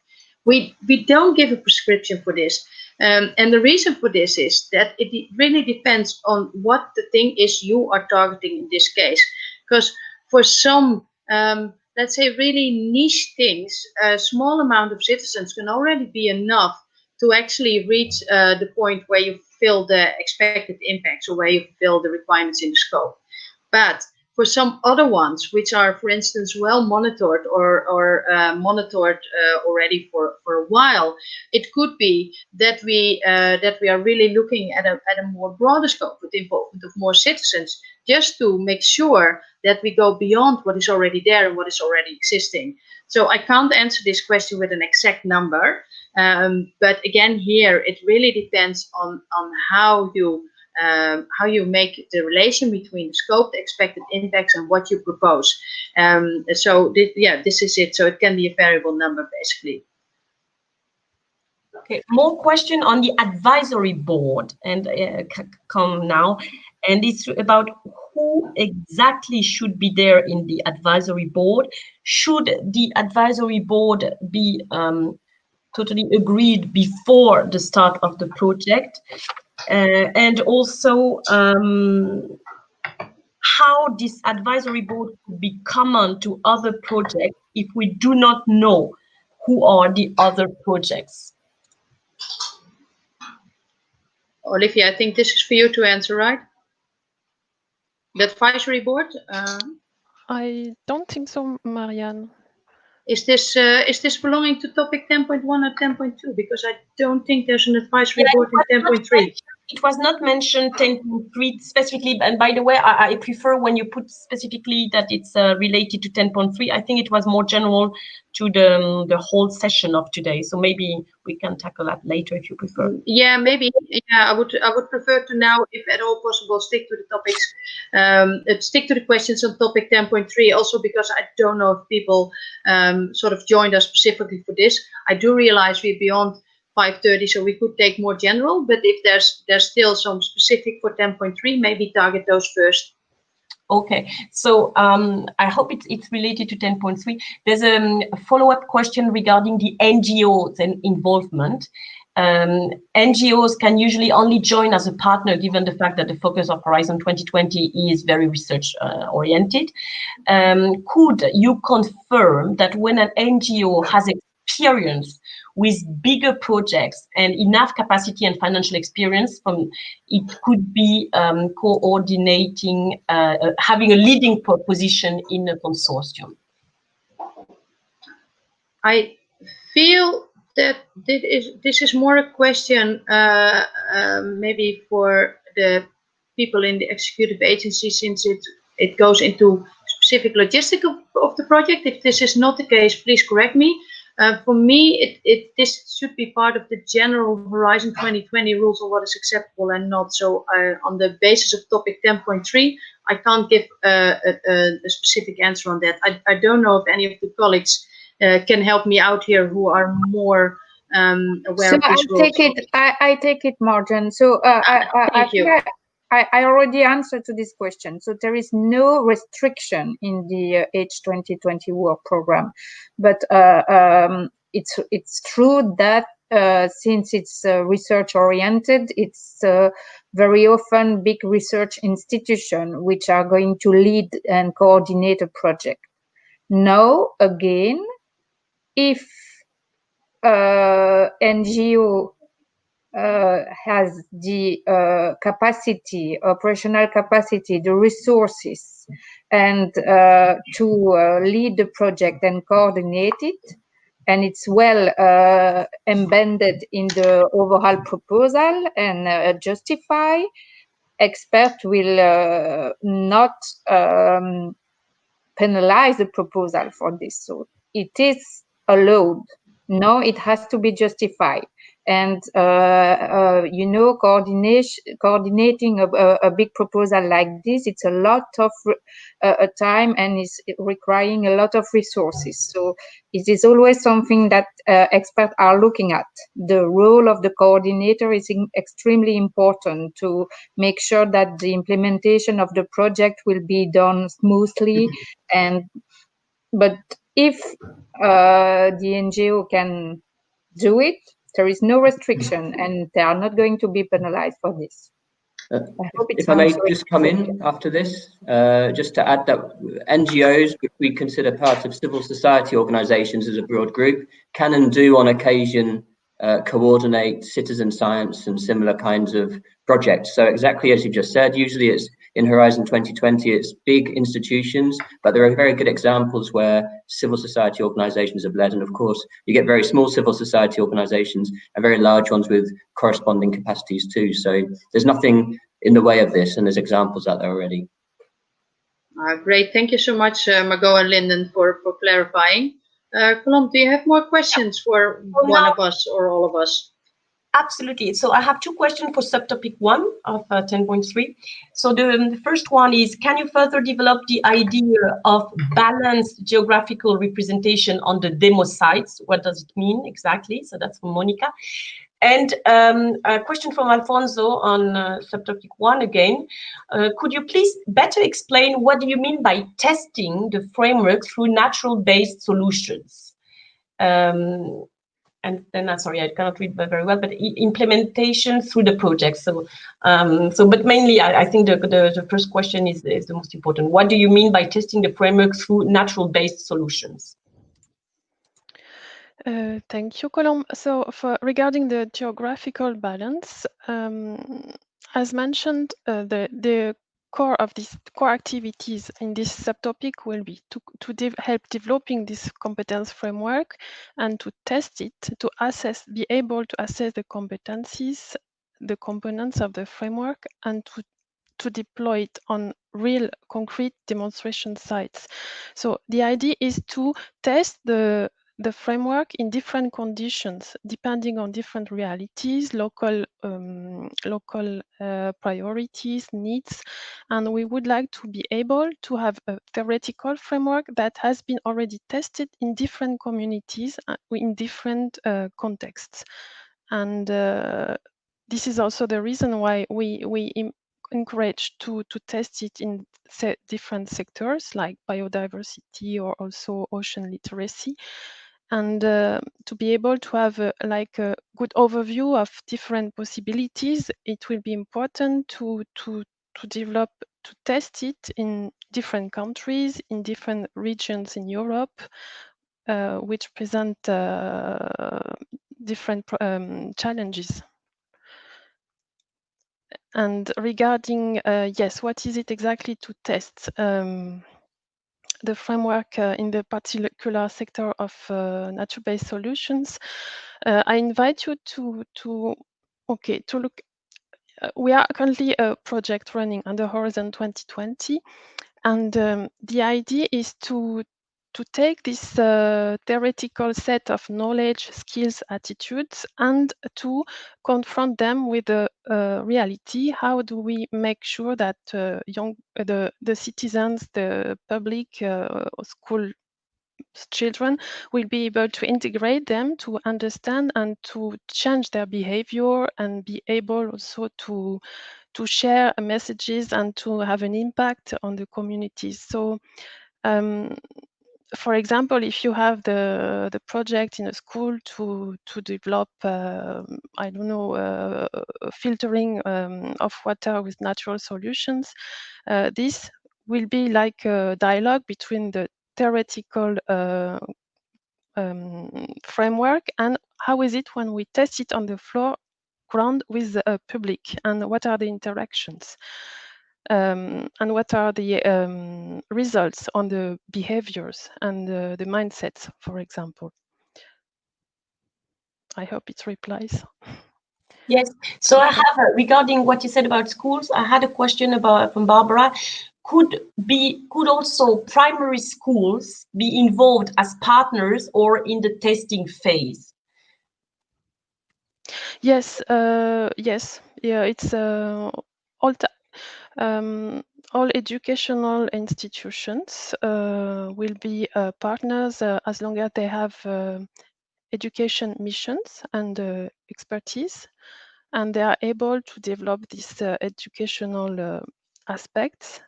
We don't give a prescription for this, and the reason for this is that it really depends on what the thing is you are targeting in this case. Because for some let's say really niche things, a small amount of citizens can already be enough to actually reach the point where you fulfill the expected impacts or where you fulfill the requirements in the scope. But for some other ones, which are, for instance, well monitored or monitored already for a while, it could be that we are really looking at a more broader scope with the involvement of more citizens, just to make sure that we go beyond what is already there and what is already existing. So I can't answer this question with an exact number, but again, here it really depends on how you make the relation between the scope, the expected impacts, and what you propose. So this is it. So it can be a variable number, basically. Okay, more question on the advisory board, and come now, and it's about who exactly should be there in the advisory board. Should the advisory board be totally agreed before the start of the project? And also how this advisory board could be common to other projects if we do not know who are the other projects. Olivia, I think this is for you to answer, right? The advisory board? I don't think so, Marianne. Is this belonging to topic 10.1 or 10.2? Because I don't think there's an advisory board in 10.3. It was not mentioned 10.3 specifically, and by the way, I prefer when you put specifically that it's related to 10.3. I think it was more general to the whole session of today. So maybe we can tackle that later if you prefer. Yeah, maybe. Yeah, I would prefer to now, if at all possible, stick to the topics, stick to the questions on topic 10.3. Also because I don't know if people sort of joined us specifically for this. I do realize we're beyond 5:30, so we could take more general, but if there's still some specific for 10.3, maybe target those first. Okay, so I hope it's related to 10.3. There's a follow-up question regarding the NGOs and involvement. NGOs can usually only join as a partner given the fact that the focus of Horizon 2020 is very research oriented. Could you confirm that when an NGO has experience with bigger projects and enough capacity and financial experience, it could be coordinating, having a leading position in a consortium? I feel that this is more a question maybe for the people in the executive agency, since it goes into specific logistics of the project. If this is not the case, please correct me. For me, this should be part of the general Horizon 2020 rules on what is acceptable and not. So on the basis of topic 10.3, I can't give a specific answer on that. I don't know if any of the colleagues can help me out here who are more aware of these rules. I take it, Marjan. So I already answered to this question. So there is no restriction in the H2020 work program, but it's true that since it's research oriented, it's very often big research institutions which are going to lead and coordinate a project. Now, again, if NGO has the capacity, operational capacity, the resources, and to lead the project and coordinate it, and it's well embedded in the overall proposal and justify, expert will not penalize the proposal for this. So it is allowed. No, it has to be justified. And you know, coordinating a big proposal like this, it's a lot of time and is requiring a lot of resources. So it is always something that experts are looking at. The role of the coordinator is extremely important to make sure that the implementation of the project will be done smoothly. But if the NGO can do it, there is no restriction, and they are not going to be penalized for this. If I may just come in after this, just to add that NGOs, which we consider part of civil society organisations as a broad group, can and do on occasion coordinate citizen science and similar kinds of projects. So exactly as you just said, usually it's in Horizon 2020, it's big institutions, but there are very good examples where civil society organisations have led. And of course, you get very small civil society organisations and very large ones with corresponding capacities too. So there's nothing in the way of this, and there's examples out there already. Great, thank you so much, Margot and Lyndon, for clarifying. Colombe, do you have more questions for one of us or all of us? Absolutely. So I have two questions for subtopic 1 of 10.3. So the first one is, can you further develop the idea of balanced geographical representation on the demo sites? What does it mean exactly? So that's from Monica. And a question from Alfonso on subtopic 1 again. Could you please better explain what do you mean by testing the framework through natural-based solutions? And then, sorry, I cannot read very well, but implementation through the project. So, but mainly, I think the first question is the most important. What do you mean by testing the framework through natural-based solutions? Thank you, Colombe. So, regarding the geographical balance, as mentioned, the core of these core activities in this subtopic will be to help developing this competence framework and to test it, to be able to assess the competencies, the components of the framework, and to deploy it on real concrete demonstration sites. So the idea is to test the framework in different conditions, depending on different realities, local priorities, needs, and we would like to be able to have a theoretical framework that has been already tested in different communities, in different contexts. And this is also the reason why we encourage to test it in different sectors like biodiversity or also ocean literacy. And to be able to have a good overview of different possibilities, it will be important to develop, to test it in different countries, in different regions in Europe, which present different challenges. And regarding, yes, what is it exactly to test? The framework in the particular sector of nature-based solutions, I invite you to look. We are currently a project running under Horizon 2020, and the idea is to take this theoretical set of knowledge, skills, attitudes, and to confront them with the reality. How do we make sure that the citizens, the public, school children will be able to integrate them, to understand and to change their behavior, and be able also to share messages and to have an impact on the communities. So for example, if you have the project in a school to develop, I don't know, filtering of water with natural solutions, this will be like a dialogue between the theoretical framework and how is it when we test it on the floor ground with the public, and what are the interactions. And what are the results on the behaviors and the mindsets, for example. I hope it replies. Yes. So I have regarding what you said about schools, I had a question from Barbara. Could also primary schools be involved as partners or in the testing phase? Yes, yes, yeah. It's all educational institutions will be partners as long as they have education missions and expertise, and they are able to develop these educational aspects.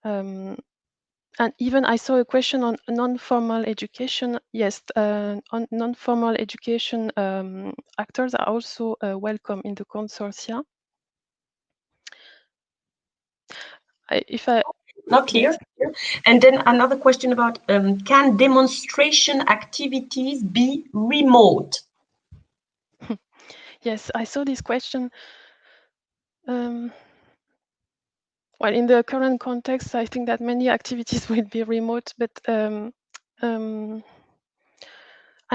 And even I saw a question on non-formal education. Yes, on non-formal education actors are also welcome in the consortia. Not clear. And then another question about can demonstration activities be remote? Yes, I saw this question. Well, in the current context, I think that many activities will be remote, but I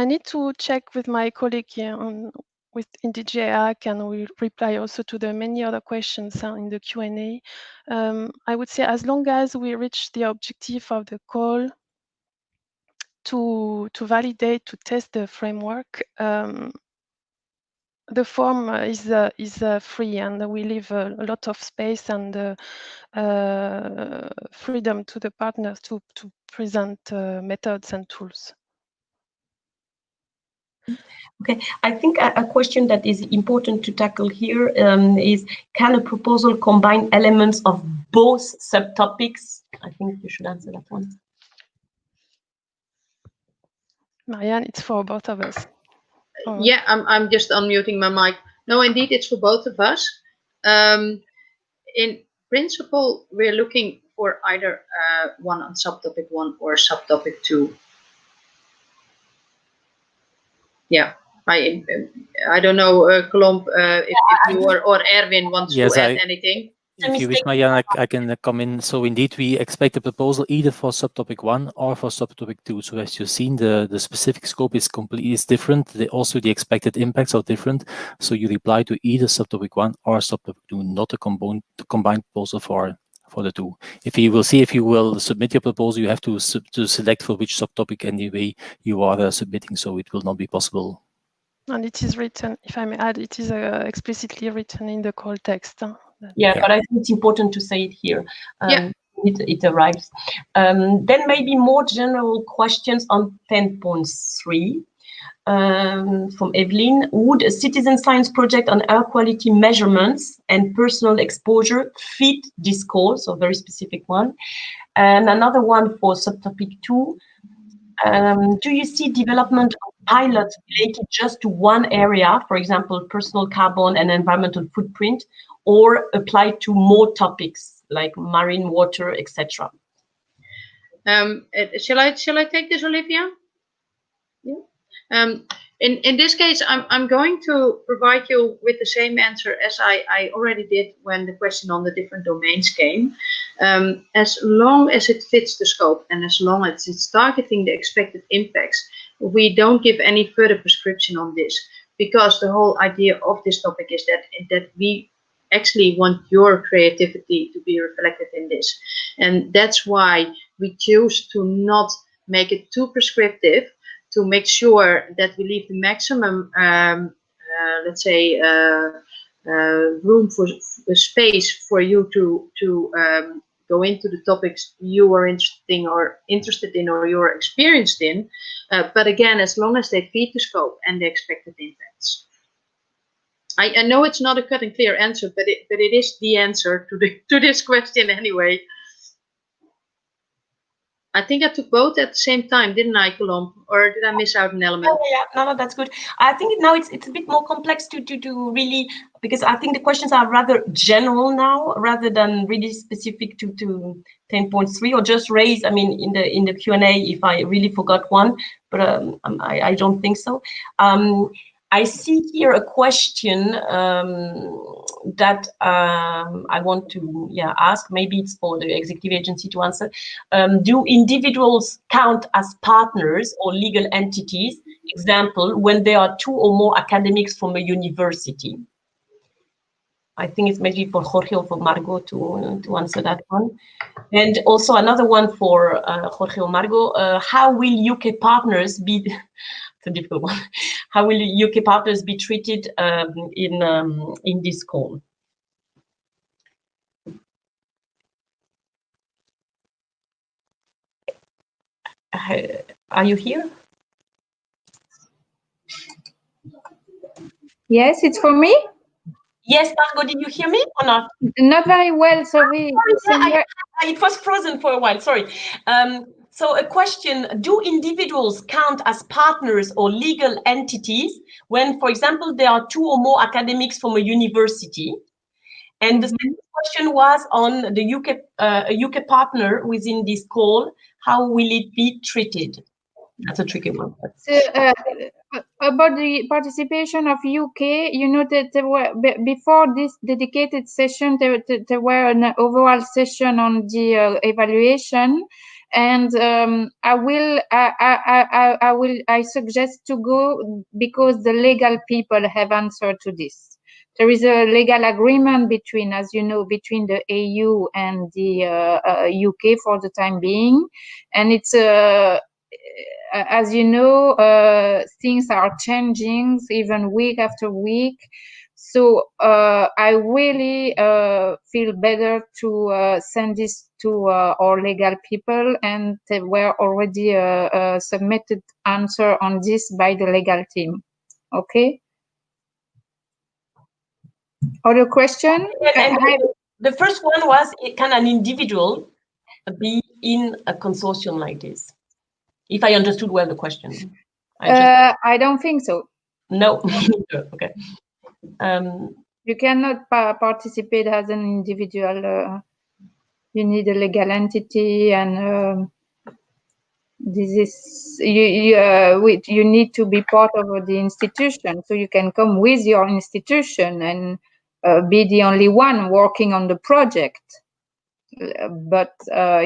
need to check with my colleague here in DGAC, and we'll reply also to the many other questions in the Q&A. I would say as long as we reach the objective of the call to validate, to test the framework, the form is free, and we leave a lot of space and freedom to the partners to present methods and tools. Okay, I think a question that is important to tackle here is, can a proposal combine elements of both subtopics? I think you should answer that one. Marianne, it's for both of us. Yeah, I'm just unmuting my mic. No, indeed, it's for both of us. In principle, we're looking for either one on subtopic 1 or subtopic 2. Yeah, I don't know, Colomb, if you or Erwin wants to add anything. If you wish, Marianne, I can come in. So indeed, we expect a proposal either for subtopic 1 or for subtopic 2. So as you've seen, the specific scope is different. Also, the expected impacts are different. So you reply to either subtopic 1 or subtopic 2, not a combined proposal for the two. If you will submit your proposal, you have to select for which subtopic anyway you are submitting. So it will not be possible. And it is written, if I may add, it is explicitly written in the call text. Yeah, but I think it's important to say it here. It arrives. Then maybe more general questions on 10.3 from Evelyn. Would a citizen science project on air quality measurements and personal exposure fit this call? So very specific one. And another one for subtopic 2. Do you see development of pilots related just to one area, for example, personal carbon and environmental footprint, or applied to more topics like marine water, etc.? Shall I take this, Olivia? Yeah. In this case, I'm going to provide you with the same answer as I already did when the question on the different domains came. As long as it fits the scope and as long as it's targeting the expected impacts, we don't give any further prescription on this, because the whole idea of this topic is that we actually want your creativity to be reflected in this. And that's why we choose to not make it too prescriptive, to make sure that we leave the maximum, let's say, room for space for you to go into the topics you are interested in or you're experienced in. But again, as long as they feed the scope and the expected impacts. I know it's not a cut and clear answer, but it is the answer to this question anyway. I think I took both at the same time, didn't I, Colomb? Or did I miss out an element? Oh, yeah, no, that's good. I think now it's a bit more complex to really, because I think the questions are rather general now, rather than really specific to 10.3, or just raise. I mean, in the Q&A if I really forgot one, but I don't think so. I see here a question that I want to ask. Maybe it's for the executive agency to answer. Do individuals count as partners or legal entities? Example, when there are 2 or more academics from a university. I think it's maybe for Jorge or for Margot to answer that one. And also another one for Jorge or Margot. How will UK partners be? It's a difficult one. How will UK partners be treated in this call? Are you here? Yes, it's for me. Yes, Margot, did you hear me or not? Not very well, sorry. It was frozen for a while, sorry. So a question, do individuals count as partners or legal entities when, for example, there are 2 or more academics from a university? And the second question was on the UK partner within this call, how will it be treated? That's a tricky one. So, about the participation of UK, you know that there were, before this dedicated session, there were an overall session on the evaluation, and I suggest to go because the legal people have answered to this. There is a legal agreement between, as you know, between the EU and the UK for the time being, and it's as you know, things are changing even week after week. So I really feel better to send this to our legal people, and there were already submitted answer on this by the legal team. Okay. Other question? The first one was, can an individual be in a consortium like this? If I understood well the question. I don't think so. No. Okay. You cannot participate as an individual. You need a legal entity, and this is you need to be part of the institution. So you can come with your institution and be the only one working on the project, but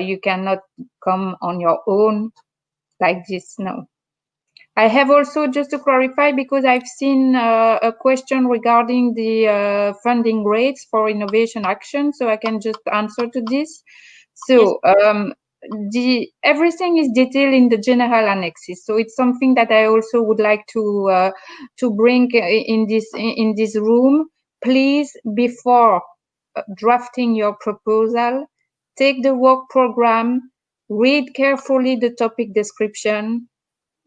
you cannot come on your own like this. No. I have also, just to clarify, because I've seen a question regarding the funding rates for innovation action, so I can just answer to this. So everything is detailed in the general annexes. So it's something that I also would like to bring in this room. Please, before drafting your proposal, take the work program, read carefully the topic description,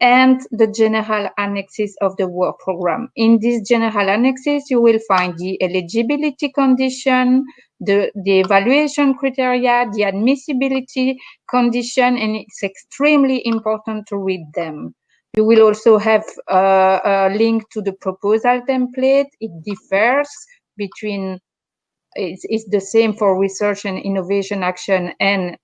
and the general annexes of the work program. In these general annexes, you will find the eligibility condition, the evaluation criteria, the admissibility condition, and it's extremely important to read them. You will also have a link to the proposal template. It differs between, it's the same for research and innovation action and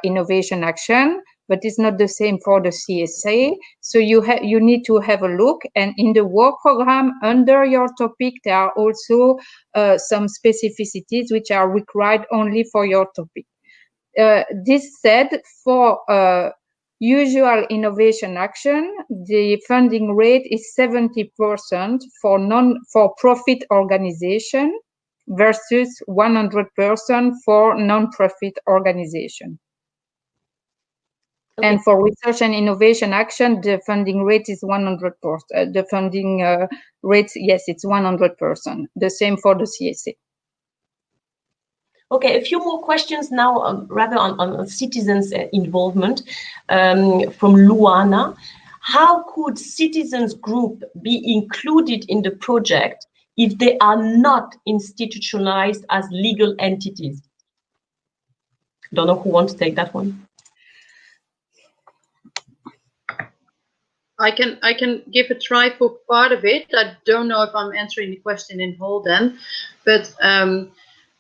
innovation action, but it's not the same for the CSA. So you need to have a look, and in the work program under your topic, there are also some specificities which are required only for your topic. This said, for usual innovation action, the funding rate is 70% for profit organization versus 100% for non-profit organization. Okay. And for research and innovation action, the funding rate is 100%. The funding rate, yes, it's 100%. The same for the CSA. Okay, a few more questions now, rather on citizens' involvement from Luana. How could citizens group be included in the project if they are not institutionalized as legal entities? Don't know who wants to take that one. I can give a try for part of it. I don't know if I'm answering the question in whole then, but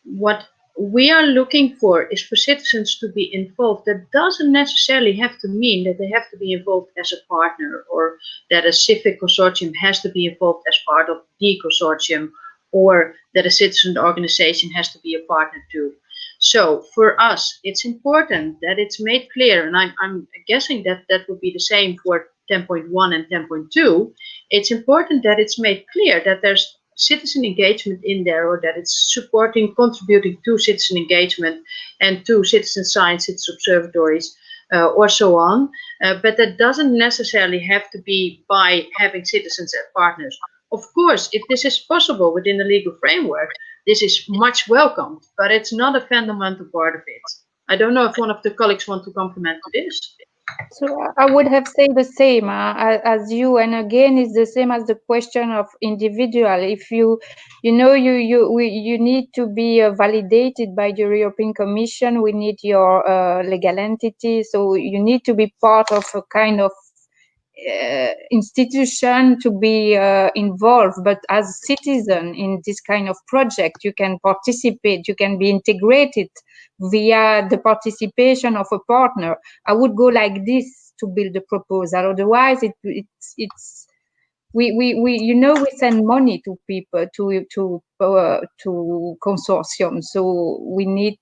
what we are looking for is for citizens to be involved. That doesn't necessarily have to mean that they have to be involved as a partner, or that a civic consortium has to be involved as part of the consortium, or that a citizen organization has to be a partner too. So for us, it's important that it's made clear, and I'm guessing that that would be the same for 10.1 and 10.2. It's important that it's made clear that there's citizen engagement in there, or that it's supporting, contributing to citizen engagement and to citizen science, its observatories, or so on. But that doesn't necessarily have to be by having citizens as partners. Of course, if this is possible within the legal framework, this is much welcomed, but it's not a fundamental part of it. I don't know if one of the colleagues want to comment to this. So I would have said the same as you, and again, it's the same as the question of individual. If you need to be validated by the European Commission, we need your legal entity, so you need to be part of a kind of institution to be involved. But as citizen in this kind of project, you can participate, you can be integrated via the participation of a partner. I would go like this to build a proposal. Otherwise, we send money to people, to consortiums. So we need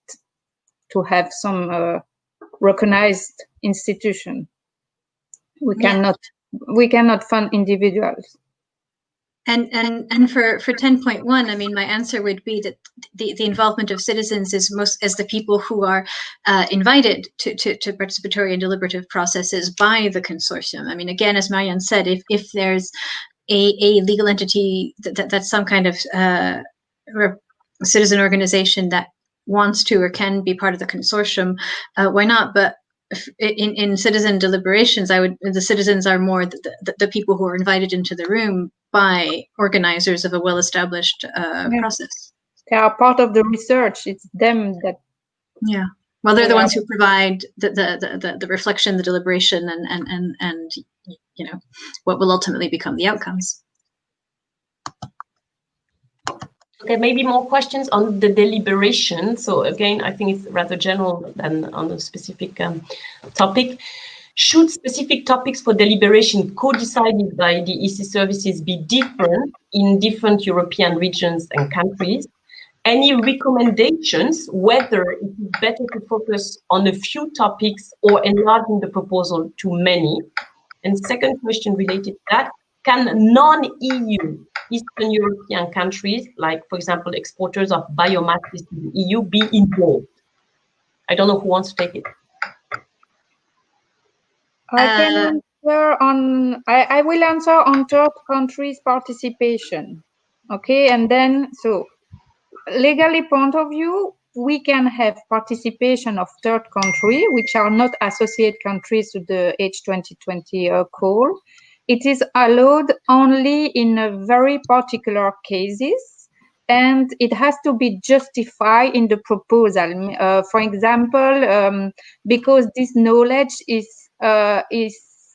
to have some recognized institution. We cannot fund individuals. And for 10.1, I mean, my answer would be that the involvement of citizens is most as the people who are invited to participatory and deliberative processes by the consortium. I mean, again, as Marianne said, if there's a legal entity that's some kind of citizen organization that wants to or can be part of the consortium, why not? But in citizen deliberations, the citizens are more the people who are invited into the room by organizers of a well-established process. They are part of the research. It's them that. Yeah. Well, they're the ones who provide the reflection, the deliberation, and what will ultimately become the outcomes. Okay, maybe more questions on the deliberation. So again, I think it's rather general than on the specific topic. Should specific topics for deliberation co-decided by the EC services be different in different European regions and countries? Any recommendations whether it is better to focus on a few topics or enlarging the proposal to many? And second question related to that, can non-EU Eastern European countries, like, for example, exporters of biomass to the EU, be involved? I don't know who wants to take it. I will answer on third countries' participation. Okay, and then, so legally point of view, we can have participation of third country, which are not associate countries to the H2020 call. It is allowed only in a very particular cases, and it has to be justified in the proposal. For example, because this knowledge is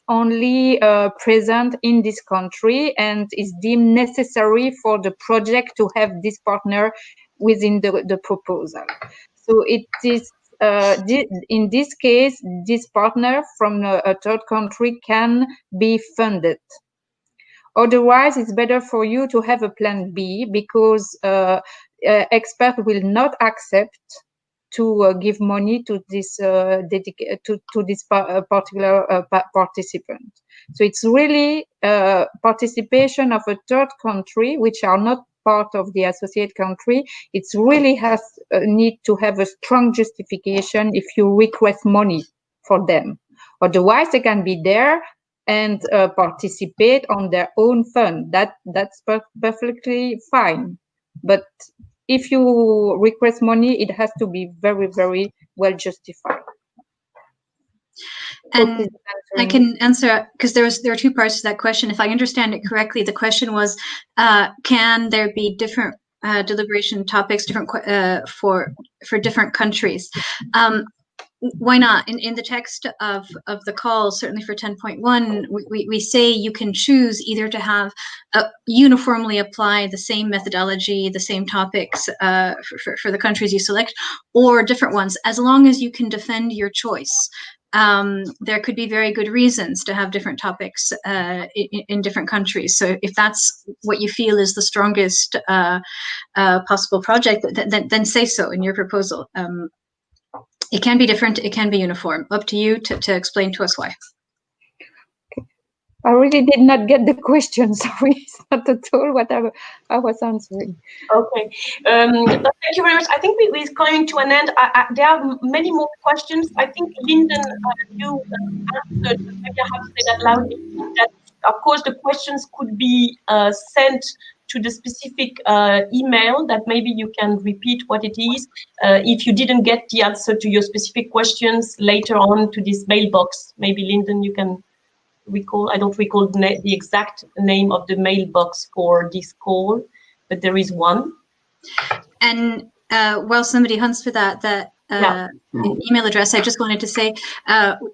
only present in this country and is deemed necessary for the project to have this partner within the proposal. So it is in this case, this partner from a third country can be funded. Otherwise, it's better for you to have a plan B, because expert will not accept to give money to this particular participant. So it's really participation of a third country, which are not part of the associate country. It's really has need to have a strong justification if you request money for them. Otherwise, they can be there and participate on their own fund. That's perfectly fine. But if you request money, it has to be very, very well justified. And I can answer, because there are two parts to that question. If I understand it correctly, the question was, can there be different deliberation topics, different for different countries? why not? In the text of the call, certainly for 10.1, we say you can choose either to have uniformly apply the same methodology, the same topics for the countries you select, or different ones, as long as you can defend your choice. There could be very good reasons to have different topics in different countries. So if that's what you feel is the strongest possible project, then say so in your proposal. It can be different, it can be uniform. Up to you to explain to us why. I really did not get the question, sorry. It's not at all what I was answering. Okay, thank you very much. I think we're coming to an end. There are many more questions. I think, Lyndon, you answered, maybe I have to say that loudly, that of course the questions could be sent to the specific email, that maybe you can repeat what it is. If you didn't get the answer to your specific questions later on to this mailbox, maybe Lyndon, you can recall. I don't recall the exact name of the mailbox for this call, but there is one. And while somebody hunts for that email address, I just wanted to say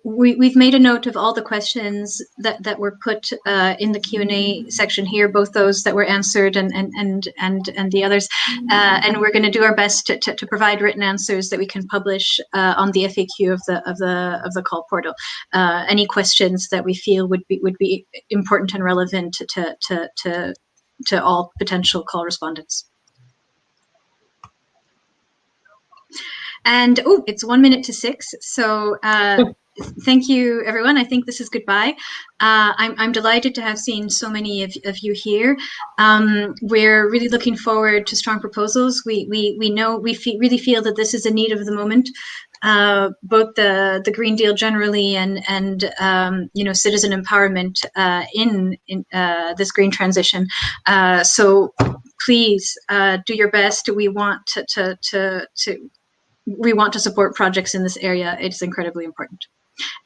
we've made a note of all the questions that were put in the Q&A section here, both those that were answered and the others, and we're going to do our best to provide written answers that we can publish on the FAQ of the call portal. Any questions that we feel would be important and relevant to all potential call respondents. And it's 1 minute to 6. So thank you, everyone. I think this is goodbye. I'm delighted to have seen so many of you here. We're really looking forward to strong proposals. We really feel that this is a need of the moment. Both the Green Deal generally and citizen empowerment in this green transition. So please do your best. We want we want to support projects in this area. It's incredibly important.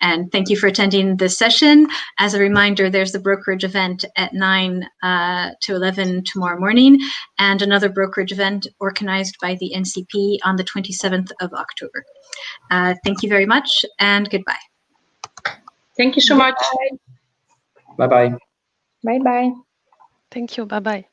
And thank you for attending this session. As a reminder, there's the brokerage event at 9 to 11 tomorrow morning, and another brokerage event organized by the NCP on the 27th of October. Thank you very much, and goodbye. Thank you so much. Bye-bye. Bye-bye. Thank you. Bye-bye.